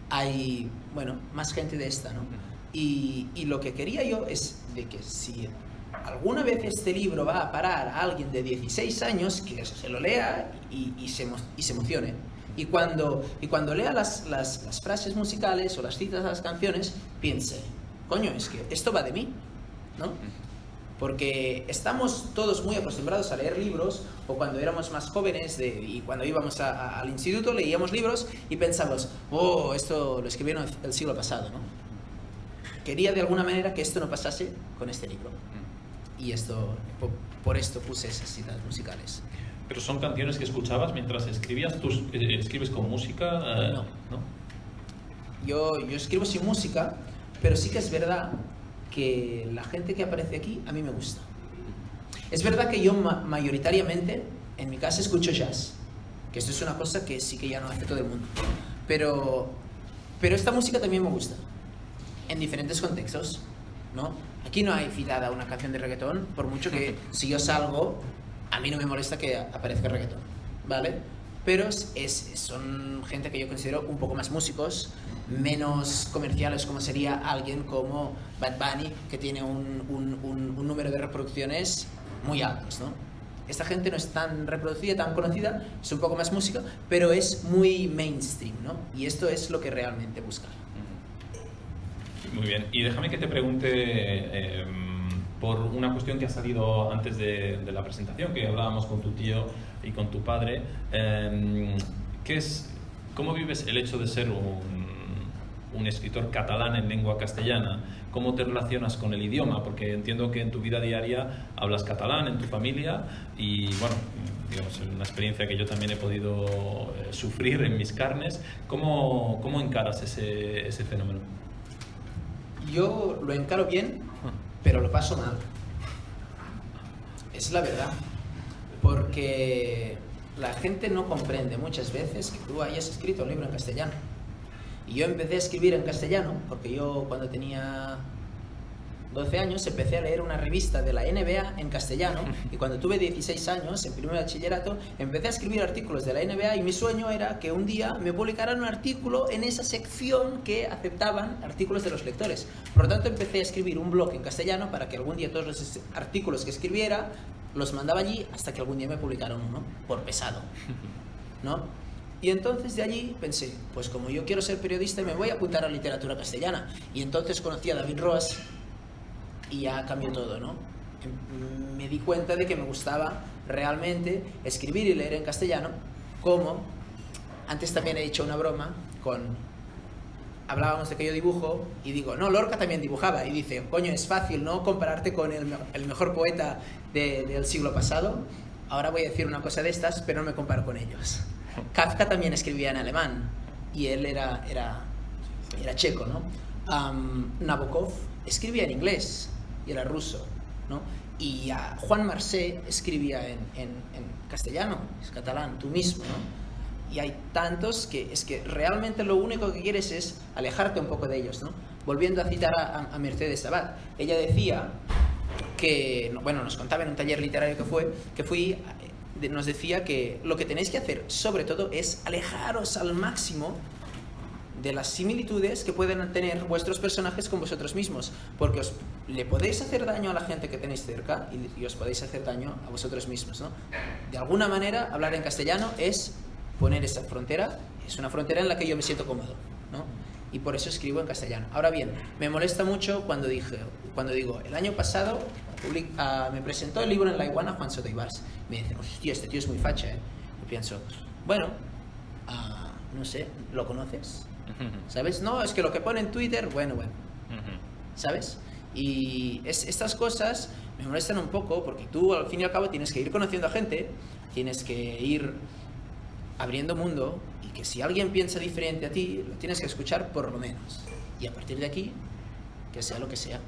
Speaker 1: hay, bueno, más gente de esta, ¿no? Y lo que quería yo es de que si alguna vez este libro va a parar a alguien de 16 años, que se lo lea y se emocione. Y cuando lea las frases musicales o las citas a las canciones, piense, coño, es que esto va de mí, ¿no? Porque estamos todos muy acostumbrados a leer libros, o cuando éramos más jóvenes y cuando íbamos al instituto leíamos libros y pensamos, oh, esto lo escribieron el siglo pasado, ¿no? Quería de alguna manera que esto no pasase con este libro. Y por esto puse esas citas musicales.
Speaker 2: ¿Pero son canciones que escuchabas mientras escribías? ¿Tú escribes con música?
Speaker 1: No.
Speaker 2: ¿No?
Speaker 1: Yo escribo sin música, pero sí que es verdad que la gente que aparece aquí a mí me gusta. Es verdad que yo mayoritariamente en mi casa escucho jazz, que esto es una cosa que sí que ya no hace todo el mundo. Pero esta música también me gusta, en diferentes contextos, ¿no? Aquí no hay citada una canción de reggaetón, por mucho que si yo salgo, a mí no me molesta que aparezca reggaetón, ¿vale? Pero son gente que yo considero un poco más músicos, menos comerciales, como sería alguien como Bad Bunny, que tiene un número de reproducciones muy altos, ¿no? Esta gente no es tan reproducida, tan conocida, es un poco más música, pero es muy mainstream, ¿no? Y esto es lo que realmente busca.
Speaker 2: Muy bien, y déjame que te pregunte por una cuestión que ha salido antes de la presentación, que hablábamos con tu tío y con tu padre. ¿Cómo vives el hecho de ser un escritor catalán en lengua castellana? ¿Cómo te relacionas con el idioma? Porque entiendo que en tu vida diaria hablas catalán en tu familia y, bueno, digamos, es una experiencia que yo también he podido sufrir en mis carnes. ¿Cómo encaras ese fenómeno?
Speaker 1: Yo lo encaro bien, pero lo paso mal. Es la verdad. Porque la gente no comprende muchas veces que tú hayas escrito un libro en castellano. Y yo empecé a escribir en castellano porque yo cuando tenía 12 años empecé a leer una revista de la NBA en castellano, y cuando tuve 16 años, en primer bachillerato, empecé a escribir artículos de la NBA, y mi sueño era que un día me publicaran un artículo en esa sección que aceptaban artículos de los lectores. Por lo tanto, empecé a escribir un blog en castellano para que algún día todos los artículos que escribiera los mandaba allí, hasta que algún día me publicaron uno, por pesado, ¿no? Y entonces de allí pensé, pues como yo quiero ser periodista, me voy a apuntar a literatura castellana. Y entonces conocí a David Roas y ya cambió todo, ¿no? Me di cuenta de que me gustaba realmente escribir y leer en castellano, como antes también he hecho una broma hablábamos de que yo dibujo y digo, no, Lorca también dibujaba, y dice, coño, es fácil, ¿no?, compararte con el mejor poeta del siglo pasado. Ahora voy a decir una cosa de estas, pero no me comparo con ellos. Kafka también escribía en alemán y él era checo, ¿no? Nabokov escribía en inglés y era ruso, ¿no? Y Juan Marsé escribía en castellano, es catalán, tú mismo, ¿no? Y hay tantos que es que realmente lo único que quieres es alejarte un poco de ellos, ¿no? Volviendo a citar a Mercedes Abad, ella decía que, bueno, nos contaba en un taller literario que fui, nos decía que lo que tenéis que hacer sobre todo es alejaros al máximo de las similitudes que pueden tener vuestros personajes con vosotros mismos, porque le podéis hacer daño a la gente que tenéis cerca y os podéis hacer daño a vosotros mismos, ¿no? De alguna manera, hablar en castellano es poner esa frontera, es una frontera en la que yo me siento cómodo, ¿no? Y por eso escribo en castellano. Ahora bien, me molesta mucho cuando digo, el año pasado me presentó el libro en La Iguana Juan Soto Ibars. Me dicen, hostia, este tío es muy facha, ¿eh? Y pienso, bueno, no sé, ¿lo conoces? ¿Sabes? No, es que lo que pone en Twitter, bueno, ¿sabes? Y estas cosas me molestan un poco, porque tú al fin y al cabo tienes que ir conociendo a gente, tienes que ir abriendo mundo, y que si alguien piensa diferente a ti, lo tienes que escuchar por lo menos, y a partir de aquí, que sea lo que sea.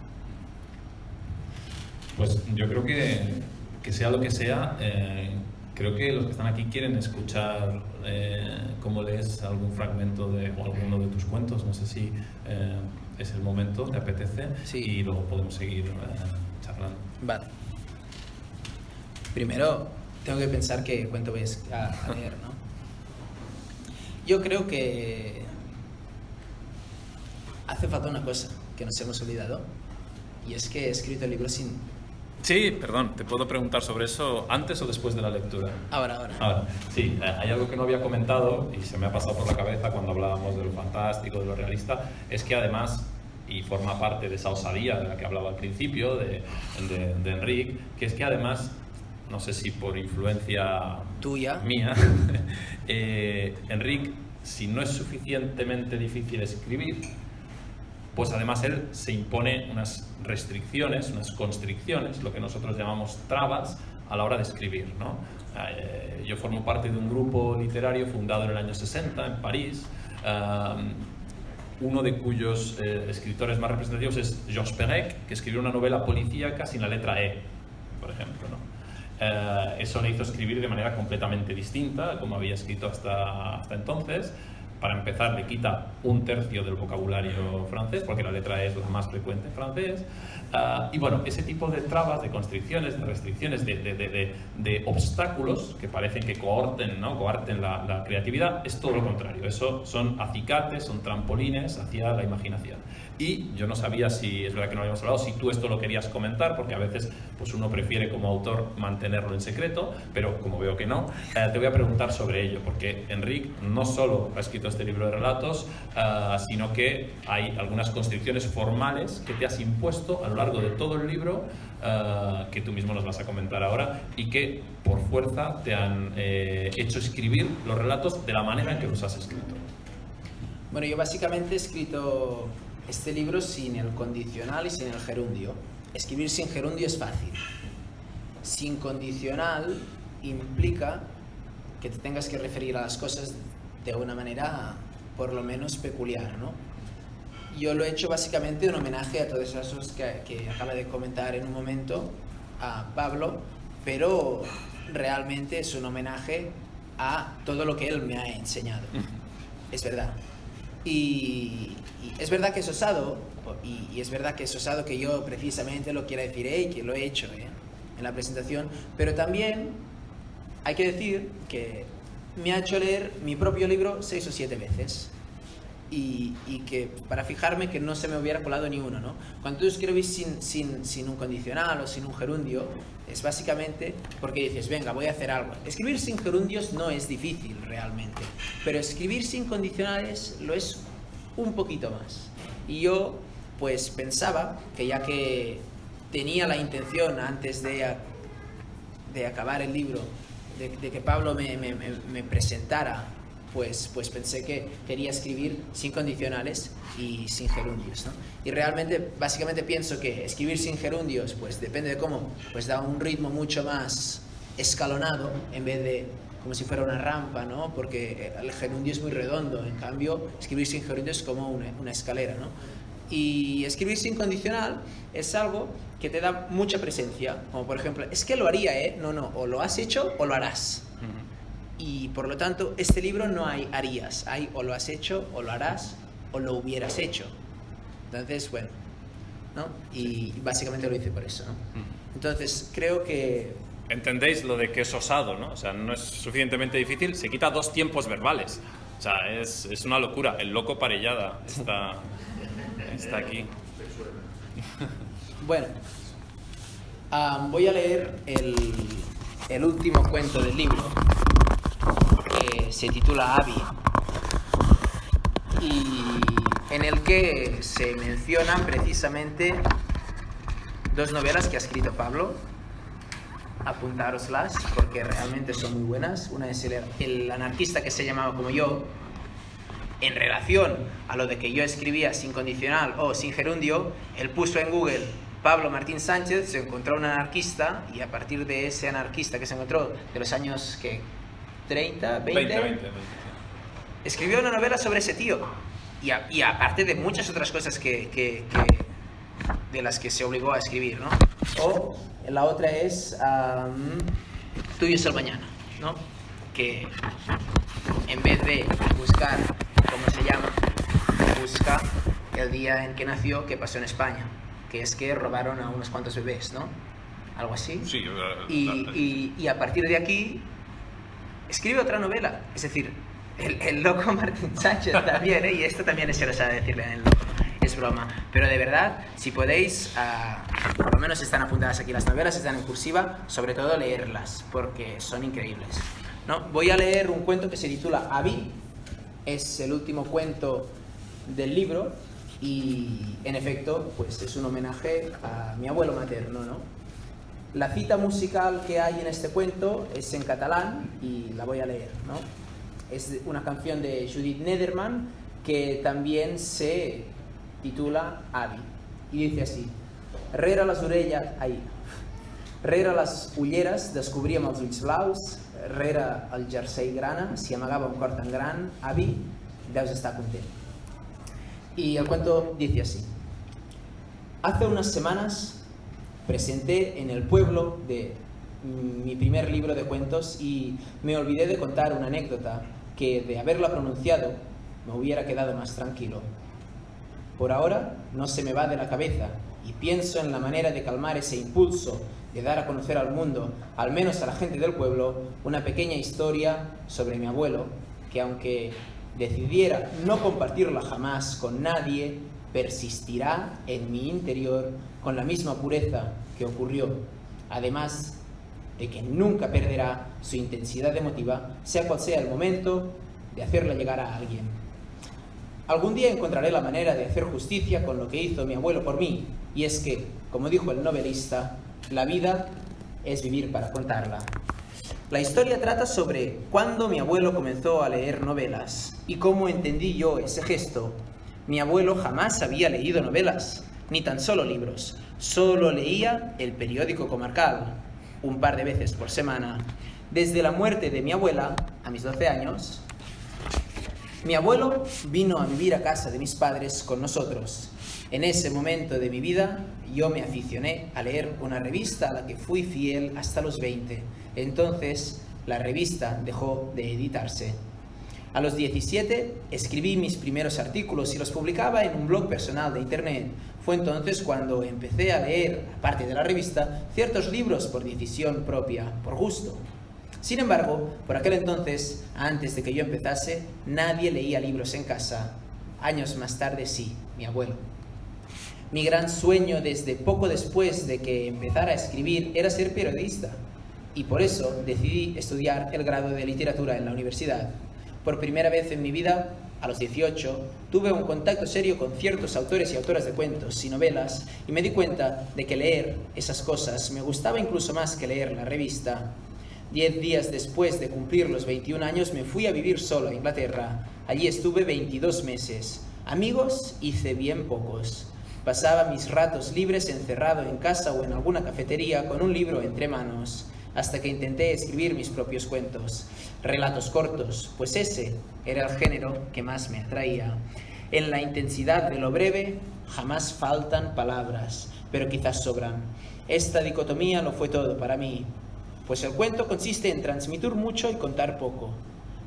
Speaker 2: Pues yo creo que sea lo que sea, creo que los que están aquí quieren escuchar cómo lees algún fragmento o alguno de tus cuentos. No sé si es el momento, te apetece,
Speaker 1: Sí.
Speaker 2: y luego podemos seguir charlando.
Speaker 1: Vale. Primero, tengo que pensar qué cuento voy a leer, ¿no? Yo creo que hace falta una cosa que nos hemos olvidado, y es que he escrito el libro sin...
Speaker 2: Sí, perdón, ¿te puedo preguntar sobre eso antes o después de la lectura?
Speaker 1: Ahora.
Speaker 2: Ahora, sí, hay algo que no había comentado y se me ha pasado por la cabeza cuando hablábamos de lo fantástico, de lo realista, es que además, y forma parte de esa osadía de la que hablaba al principio, de Enric, que es que además, no sé si por influencia
Speaker 1: Tuya.
Speaker 2: mía, Enric, si no es suficientemente difícil escribir, pues además él se impone unas restricciones, unas constricciones, lo que nosotros llamamos trabas, a la hora de escribir, ¿no? Yo formo parte de un grupo literario fundado en el año 60 en París, uno de cuyos escritores más representativos es Georges Perec, que escribió una novela policíaca sin la letra E, por ejemplo, ¿no? Eso le hizo escribir de manera completamente distinta, como había escrito hasta entonces. Para empezar, le quita 1/3 del vocabulario francés, porque la letra E es la más frecuente en francés. Y bueno, ese tipo de trabas, de constricciones, de restricciones, de obstáculos que parecen que coarten la creatividad, es todo lo contrario. Eso son acicates, son trampolines hacia la imaginación. Y yo no sabía si, es verdad que no habíamos hablado, si tú esto lo querías comentar, porque a veces pues uno prefiere como autor mantenerlo en secreto, pero como veo que no, te voy a preguntar sobre ello, porque Enric no solo ha escrito este libro de relatos, sino que hay algunas constricciones formales que te has impuesto a lo largo de todo el libro, que tú mismo nos vas a comentar ahora, y que por fuerza te han hecho escribir los relatos de la manera en que los has escrito.
Speaker 1: Bueno, yo básicamente he escrito este libro sin el condicional y sin el gerundio. Escribir sin gerundio es fácil. Sin condicional implica que te tengas que referir a las cosas de una manera por lo menos peculiar, ¿no? Yo lo he hecho básicamente en homenaje a todas esas cosas que acaba de comentar en un momento a Pablo, pero realmente es un homenaje a todo lo que él me ha enseñado. Es verdad. Y es verdad que es osado, y es verdad que es osado que yo precisamente lo quiera decir, y que lo he hecho en la presentación, pero también hay que decir que me ha hecho leer mi propio libro 6 o 7 veces, y que para fijarme que no se me hubiera colado ni uno, ¿no? Cuando tú escribís sin un condicional o sin un gerundio, es básicamente porque dices, venga, voy a hacer algo. Escribir sin gerundios no es difícil realmente, pero escribir sin condicionales lo es un poquito más. Y yo pues pensaba que ya que tenía la intención antes de acabar el libro, de que Pablo me presentara, pues pensé que quería escribir sin condicionales y sin gerundios, ¿no? Y realmente, básicamente pienso que escribir sin gerundios, pues depende de cómo, pues da un ritmo mucho más escalonado en vez de como si fuera una rampa, ¿no? Porque el gerundio es muy redondo, en cambio, escribir sin gerundios es como una escalera, ¿no? Y escribir sin condicional es algo que te da mucha presencia, como por ejemplo, es que lo haría, no, o lo has hecho o lo harás. Y por lo tanto, este libro no hay harías, hay o lo has hecho, o lo harás, o lo hubieras hecho. Entonces, bueno, ¿no? Y básicamente lo hice por eso, ¿no? Entonces, creo que...
Speaker 2: ¿Entendéis lo de que es osado, no? O sea, no es suficientemente difícil, se quita 2 tiempos verbales. O sea, es una locura. El loco Parellada está aquí.
Speaker 1: Bueno, voy a leer el último cuento del libro, que se titula Abby, y en el que se mencionan precisamente 2 novelas que ha escrito Pablo. Apuntároslas porque realmente son muy buenas. Una es el anarquista que se llamaba como yo. En relación a lo de que yo escribía sin condicional o sin gerundio, él puso en Google Pablo Martín Sánchez, se encontró un anarquista, y a partir de ese anarquista que se encontró de los años que 30, 20, escribió una novela sobre ese tío. y aparte de muchas otras cosas de las que se obligó a escribir, ¿no? O la otra es Tuyo es el mañana, ¿no? Que en vez de buscar, ¿cómo se llama? Busca el día en que nació, que pasó en España, que es que robaron a unos cuantos bebés, ¿no? Algo así.
Speaker 2: Sí,
Speaker 1: y a partir de aquí escribe otra novela, es decir, el loco Martín Sánchez también, y esto también es se sabe decirle en el loco, es broma, pero de verdad, si podéis, por lo menos están apuntadas aquí las novelas, están en cursiva, sobre todo leerlas, porque son increíbles, ¿no? Voy a leer un cuento que se titula Abby, es el último cuento del libro, y en efecto, pues es un homenaje a mi abuelo materno, ¿no? La cita musical que hay en este cuento es en catalán y la voy a leer, ¿no? Es una canción de Judith Nederman que también se titula Abby y dice así: rere les ulleres descobríem els ulls blaus, rere el jersei grana s'hi amagava un cor tan gran. Abby, deus estar content. Y el cuento dice así: hace unas semanas presenté en el pueblo de mi primer libro de cuentos y me olvidé de contar una anécdota que, de haberla pronunciado, me hubiera quedado más tranquilo. Por ahora no se me va de la cabeza y pienso en la manera de calmar ese impulso de dar a conocer al mundo, al menos a la gente del pueblo, una pequeña historia sobre mi abuelo, que aunque decidiera no compartirla jamás con nadie, persistirá en mi interior con la misma pureza que ocurrió, además de que nunca perderá su intensidad emotiva, sea cual sea el momento de hacerla llegar a alguien. Algún día encontraré la manera de hacer justicia con lo que hizo mi abuelo por mí, y es que, como dijo el novelista, la vida es vivir para contarla. La historia trata sobre cuándo mi abuelo comenzó a leer novelas y cómo entendí yo ese gesto. Mi abuelo jamás había leído novelas, ni tan solo libros. Solo leía el periódico comarcal, un par de veces por semana. Desde la muerte de mi abuela, a mis 12 años, mi abuelo vino a vivir a casa de mis padres con nosotros. En ese momento de mi vida, yo me aficioné a leer una revista a la que fui fiel hasta los 20. Entonces, la revista dejó de editarse. A los 17, escribí mis primeros artículos y los publicaba en un blog personal de internet. Fue entonces cuando empecé a leer, aparte de la revista, ciertos libros por decisión propia, por gusto. Sin embargo, por aquel entonces, antes de que yo empezase, nadie leía libros en casa. Años más tarde, sí, mi abuelo. Mi gran sueño desde poco después de que empezara a escribir era ser periodista, y por eso decidí estudiar el grado de literatura en la universidad. Por primera vez en mi vida, a los 18, tuve un contacto serio con ciertos autores y autoras de cuentos y novelas, y me di cuenta de que leer esas cosas me gustaba incluso más que leer la revista. 10 días después de cumplir los 21 años me fui a vivir solo a Inglaterra. Allí estuve 22 meses. Amigos hice bien pocos. Pasaba mis ratos libres encerrado en casa o en alguna cafetería con un libro entre manos, hasta que intenté escribir mis propios cuentos. Relatos cortos, pues ese era el género que más me atraía. En la intensidad de lo breve jamás faltan palabras, pero quizás sobran. Esta dicotomía lo fue todo para mí, pues el cuento consiste en transmitir mucho y contar poco.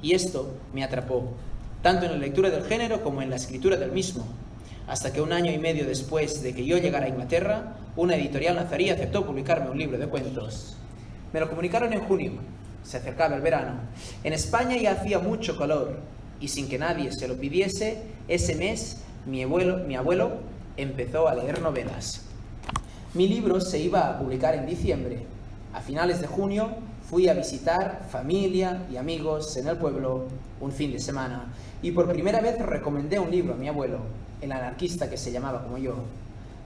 Speaker 1: Y esto me atrapó, tanto en la lectura del género como en la escritura del mismo. Hasta que 1 año y medio después de que yo llegara a Inglaterra, una editorial nazarí aceptó publicarme un libro de cuentos. Me lo comunicaron en junio, se acercaba el verano. En España ya hacía mucho calor, y sin que nadie se lo pidiese, ese mes mi abuelo empezó a leer novelas. Mi libro se iba a publicar en diciembre. A finales de junio fui a visitar familia y amigos en el pueblo un fin de semana, y por primera vez recomendé un libro a mi abuelo, el anarquista que se llamaba como yo.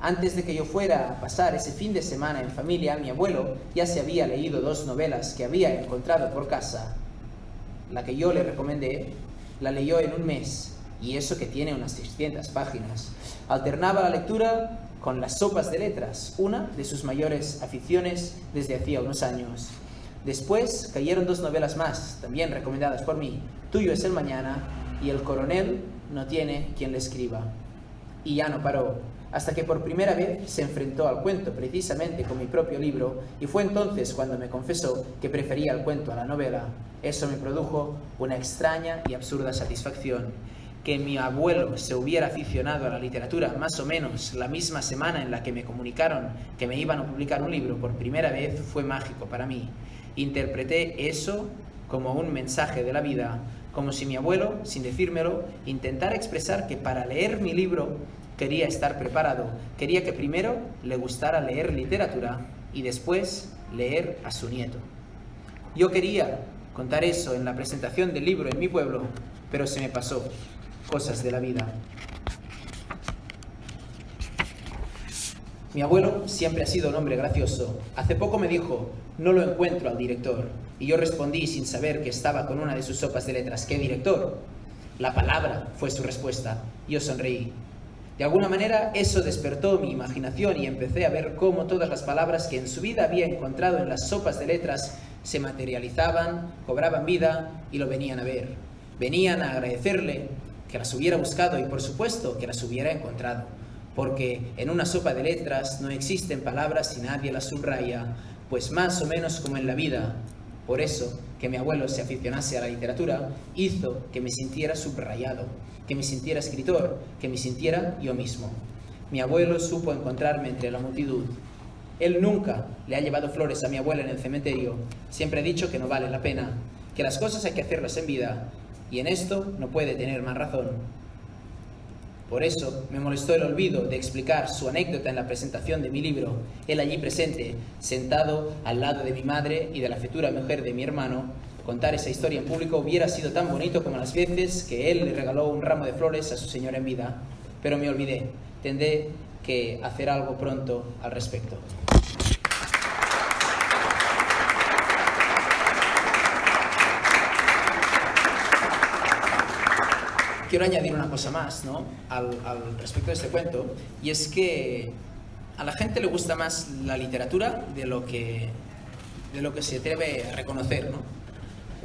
Speaker 1: Antes de que yo fuera a pasar ese fin de semana en familia, mi abuelo ya se había leído 2 novelas que había encontrado por casa. La que yo le recomendé la leyó en 1 mes, y eso que tiene unas 600 páginas. Alternaba la lectura con las sopas de letras, una de sus mayores aficiones desde hacía unos años. Después cayeron 2 novelas más, también recomendadas por mí, Tuyo es el mañana y El coronel no tiene quien le escriba. Y ya no paró, hasta que por primera vez se enfrentó al cuento precisamente con mi propio libro, y fue entonces cuando me confesó que prefería el cuento a la novela. Eso me produjo una extraña y absurda satisfacción. Que mi abuelo se hubiera aficionado a la literatura más o menos la misma semana en la que me comunicaron que me iban a publicar un libro por primera vez fue mágico para mí. Interpreté eso como un mensaje de la vida, como si mi abuelo, sin decírmelo, intentara expresar que para leer mi libro quería estar preparado, quería que primero le gustara leer literatura y después leer a su nieto. Yo quería contar eso en la presentación del libro en mi pueblo, pero se me pasó. Cosas de la vida. Mi abuelo siempre ha sido un hombre gracioso. Hace poco me dijo, no lo encuentro al director. Y yo respondí sin saber que estaba con una de sus sopas de letras. ¿Qué director? La palabra, fue su respuesta. Yo sonreí. De alguna manera eso despertó mi imaginación y empecé a ver cómo todas las palabras que en su vida había encontrado en las sopas de letras se materializaban, cobraban vida y lo venían a ver. Venían a agradecerle que las hubiera buscado y por supuesto que las hubiera encontrado, porque en una sopa de letras no existen palabras y nadie las subraya, pues más o menos como en la vida. Por eso, que mi abuelo se aficionase a la literatura hizo que me sintiera subrayado, que me sintiera escritor, que me sintiera yo mismo. Mi abuelo supo encontrarme entre la multitud. Él nunca le ha llevado flores a mi abuela en el cementerio, siempre ha dicho que no vale la pena, que las cosas hay que hacerlas en vida, y en esto no puede tener más razón. Por eso me molestó el olvido de explicar su anécdota en la presentación de mi libro. Él allí presente, sentado al lado de mi madre y de la futura mujer de mi hermano. Contar esa historia en público hubiera sido tan bonito como las veces que él le regaló un ramo de flores a su señora en vida. Pero me olvidé. Tendré que hacer algo pronto al respecto. Quiero añadir una cosa más, ¿no? al respecto de este cuento, y es que a la gente le gusta más la literatura de lo que se atreve a reconocer, ¿no?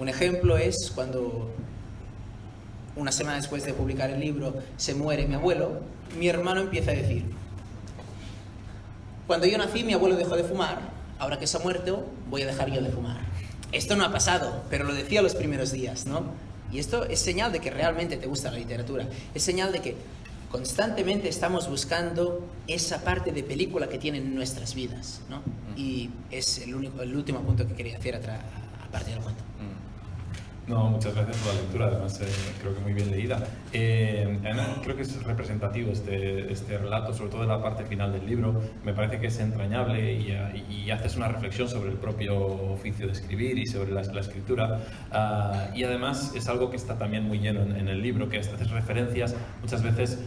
Speaker 1: Un ejemplo es cuando, una semana después de publicar el libro, se muere mi abuelo, mi hermano empieza a decir, cuando yo nací mi abuelo dejó de fumar, ahora que se ha muerto voy a dejar yo de fumar. Esto no ha pasado, pero lo decía los primeros días, ¿no? Y esto es señal de que realmente te gusta la literatura. Es señal de que constantemente estamos buscando esa parte de película que tienen nuestras vidas, ¿no? Y es el último punto que quería hacer aparte del cuento.
Speaker 2: No, muchas gracias por la lectura, además creo que muy bien leída. Creo que es representativo este relato, sobre todo en la parte final del libro. Me parece que es entrañable y haces una reflexión sobre el propio oficio de escribir y sobre la escritura. Y además es algo que está también muy lleno en el libro, que haces referencias muchas veces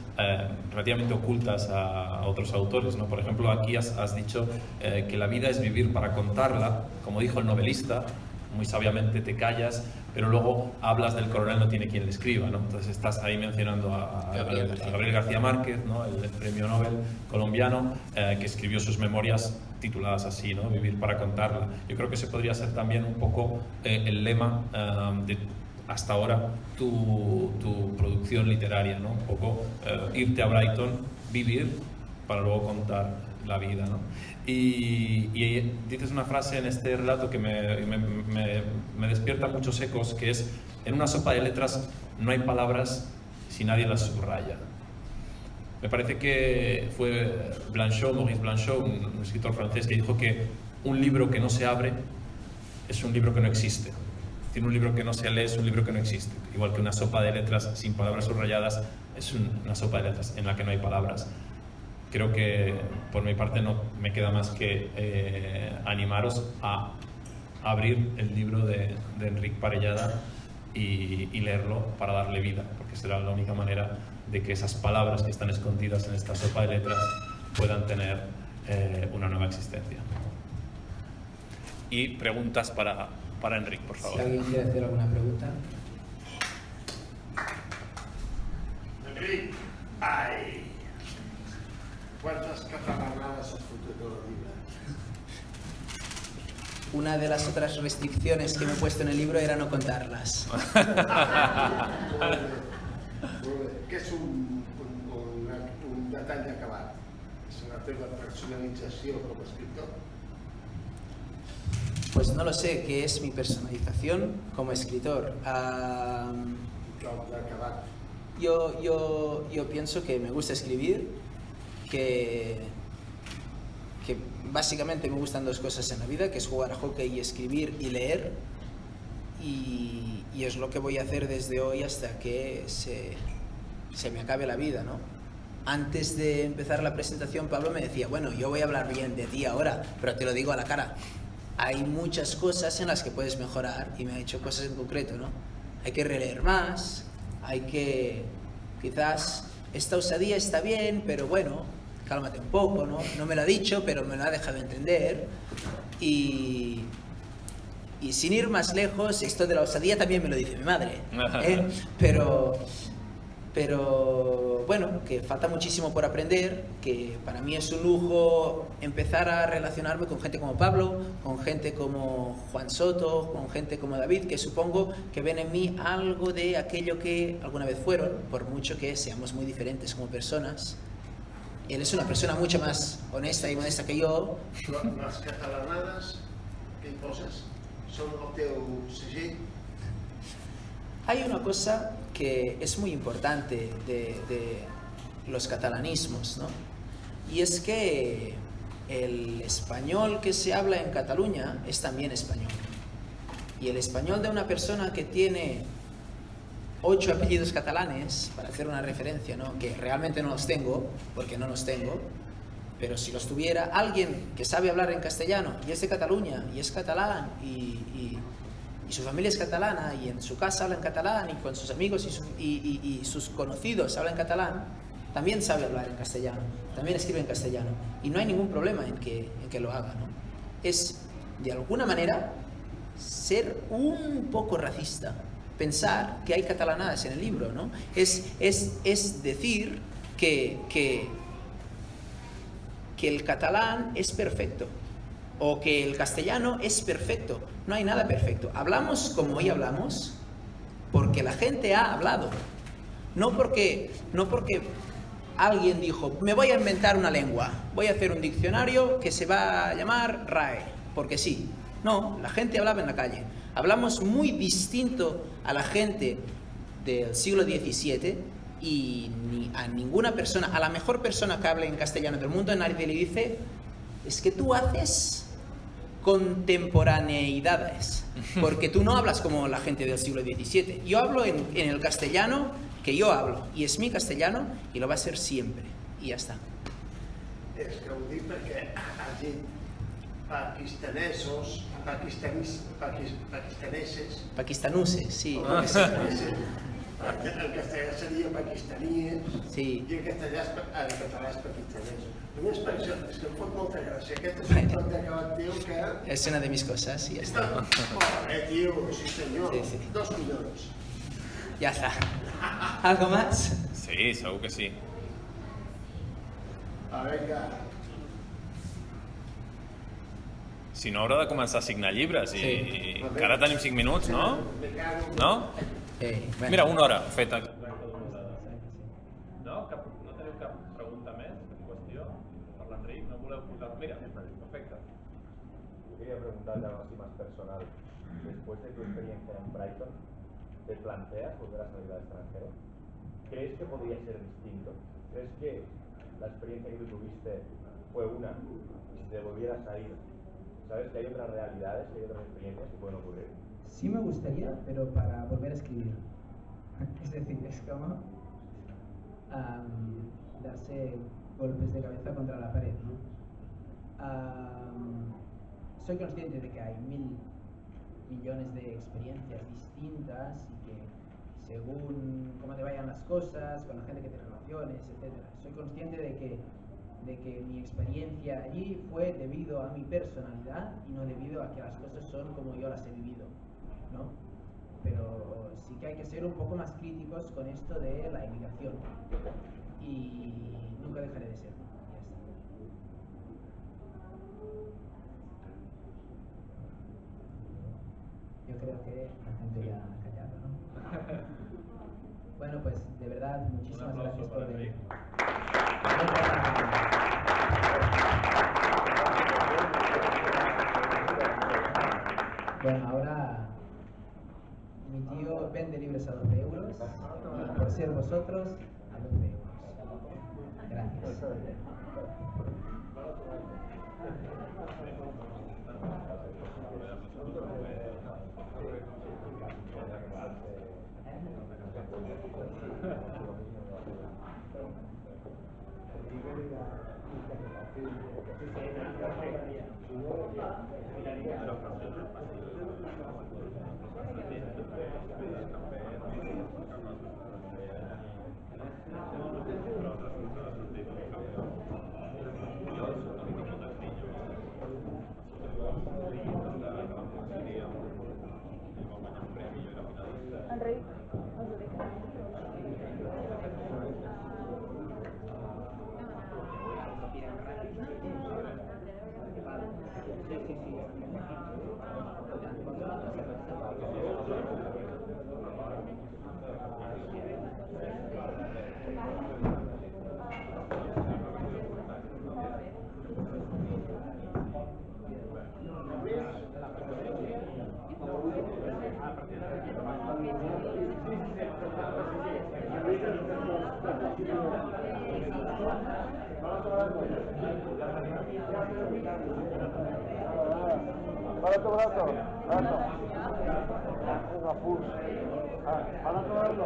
Speaker 2: relativamente ocultas a otros autores, ¿no? Por ejemplo, aquí has dicho que la vida es vivir para contarla, como dijo el novelista. Muy sabiamente te callas, pero luego hablas del coronel no tiene quien le escriba, ¿no? Entonces estás ahí mencionando a Gabriel García Márquez, ¿no? El premio Nobel colombiano, que escribió sus memorias tituladas así, ¿no? Vivir para contarla. Yo creo que ese podría ser también un poco el lema de hasta ahora tu producción literaria, ¿no? Un poco irte a Brighton, vivir para luego contar la vida, ¿no? Y dices una frase en este relato que me despierta muchos ecos, que es, en una sopa de letras no hay palabras si nadie las subraya. Me parece que fue Maurice Blanchot, un escritor francés, que dijo que un libro que no se abre es un libro que no existe. Tiene un libro que no se lee, es un libro que no existe. Igual que una sopa de letras sin palabras subrayadas es una sopa de letras en la que no hay palabras. Creo que por mi parte no me queda más que animaros a abrir el libro de Enric Parellada y leerlo para darle vida, porque será la única manera de que esas palabras que están escondidas en esta sopa de letras puedan tener una nueva existencia. Y preguntas para Enric, por favor.
Speaker 1: Si alguien quiere hacer alguna pregunta.
Speaker 3: Enric, ai! ¿Cuántas catalanadas has fotut a la vida?
Speaker 1: Una de las otras restricciones que me he puesto en el libro era no contarlas.
Speaker 3: Què és un detall acabat? És la teva personalització com a escriptor?
Speaker 1: Pues no lo sé qué es mi personalización como escritor.
Speaker 3: Acabat.
Speaker 1: Yo pienso que me gusta escribir, que básicamente me gustan dos cosas en la vida, que es jugar a hockey y escribir y leer, y es lo que voy a hacer desde hoy hasta que se me acabe la vida, ¿no? Antes de empezar la presentación, Pablo me decía, bueno, yo voy a hablar bien de ti ahora, pero te lo digo a la cara. Hay muchas cosas en las que puedes mejorar, y me ha dicho cosas en concreto, ¿no? Hay que releer más, hay que... Quizás esta osadía está bien, pero bueno, cálmate un poco, ¿no? No me lo ha dicho, pero me lo ha dejado entender. Y sin ir más lejos, esto de la osadía también me lo dice mi madre, ¿eh? Pero bueno, que falta muchísimo por aprender, que para mí es un lujo empezar a relacionarme con gente como Pablo, con gente como Juan Soto, con gente como David, que supongo que ven en mí algo de aquello que alguna vez fueron, por mucho que seamos muy diferentes como personas. Él es una persona mucho más honesta y modesta que yo.
Speaker 3: Les catalanadas que hi poses són el teu segell?
Speaker 1: Hay una cosa que es muy importante de los catalanismos, ¿no? Y es que el español que se habla en Cataluña es también español. Y el español de una persona que tiene 8 apellidos catalanes, para hacer una referencia, ¿no? Que realmente no los tengo, porque no los tengo, pero si los tuviera, alguien que sabe hablar en castellano y es de Cataluña y es catalán y su familia es catalana y en su casa habla en catalán y con sus amigos y sus conocidos habla en catalán, también sabe hablar en castellano, también escribe en castellano, y no hay ningún problema en que lo haga, ¿no? Es, de alguna manera, ser un poco racista, pensar que hay catalanadas en el libro, ¿no? Es decir que el catalán es perfecto, o que el castellano es perfecto. No hay nada perfecto. Hablamos como hoy hablamos porque la gente ha hablado. No porque alguien dijo, me voy a inventar una lengua, voy a hacer un diccionario que se va a llamar RAE, porque sí. No, la gente hablaba en la calle. Hablamos muy distinto a la gente del siglo XVII, y a ninguna persona, a la mejor persona que hable en castellano del mundo, nadie le dice, es que tú haces contemporaneidades, porque tú no hablas como la gente del siglo XVII. Yo hablo en el castellano que yo hablo, y es mi castellano, y lo va a ser siempre, y ya está.
Speaker 3: És que ho dic perquè ha dit
Speaker 1: Pakistanuses, sí.
Speaker 3: En castellà seria pakistaníes,
Speaker 1: sí.
Speaker 3: I en català és pakistanesos. Només per això, és que em fot molta gràcia. Aquest és un tot d'acabat teu que...
Speaker 1: És una de mis cosas y ya está.
Speaker 3: Tio, sí senyor,
Speaker 1: Sí.
Speaker 3: 2 collons.
Speaker 1: Ya está. ¿Algo más?
Speaker 2: Sí, segur que sí.
Speaker 3: Vinga.
Speaker 2: Si no, haurà de començar a signar llibres i
Speaker 1: Sí.
Speaker 2: encara tenim 5 minuts, no? No?
Speaker 1: Bueno.
Speaker 2: Mira, una hora feta. No teniu cap pregunta més en qüestió per l'Enric? No voleu posar... Mira, perfecte.
Speaker 4: Quería preguntarte algo así más personal. Después de tu experiencia en Brighton, ¿te planteas volver a salir al extranjero? ¿Crees que podría ser distinto? ¿Crees que la experiencia que tú tuviste fue una y si te volvieras a ir, sabes que hay otras realidades, que hay otras experiencias que pueden ocurrir?
Speaker 1: Sí me gustaría, pero para volver a escribir. Es decir, es como darse golpes de cabeza contra la pared, ¿no? Soy consciente de que hay 1000 millones de experiencias distintas y que según cómo te vayan las cosas, con la gente que te relaciones, etc. Soy consciente de que mi experiencia allí fue debido a mi personalidad y no debido a que las cosas son como yo las he vivido, ¿no? Pero sí que hay que ser un poco más críticos con esto de la emigración, y nunca dejaré de serlo. Ya está. Yo creo que la gente ya ha callado, ¿no? Bueno, pues de verdad,
Speaker 2: Un
Speaker 1: muchísimas
Speaker 2: aplauso
Speaker 1: gracias por
Speaker 2: para
Speaker 1: venir.
Speaker 2: Enric.
Speaker 1: Bueno, ahora mi tío vende libros a 12 euros y por ser vosotros a 12 euros. Gracias.
Speaker 5: Enric,
Speaker 3: Barato, barato, barato. Venga, pus. Barato, barato.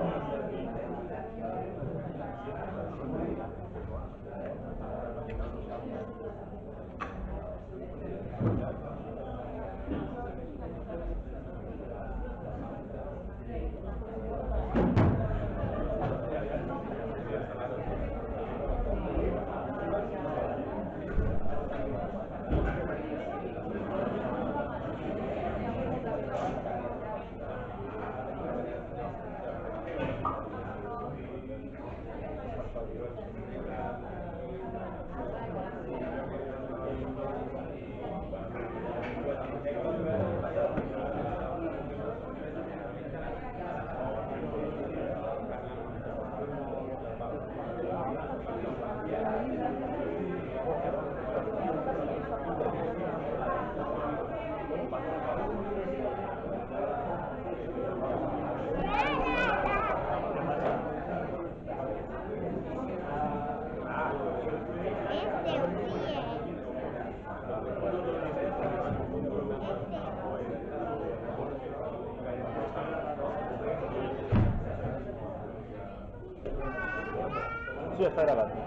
Speaker 3: Sí, está grabando.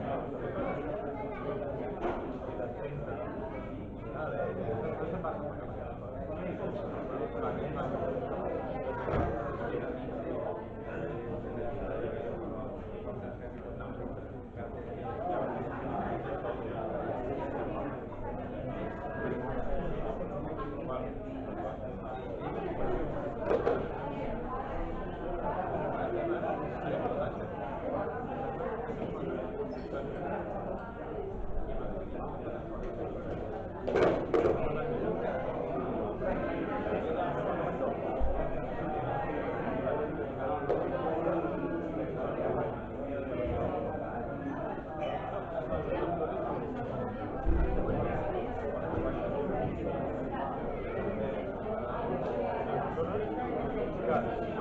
Speaker 3: Gracias.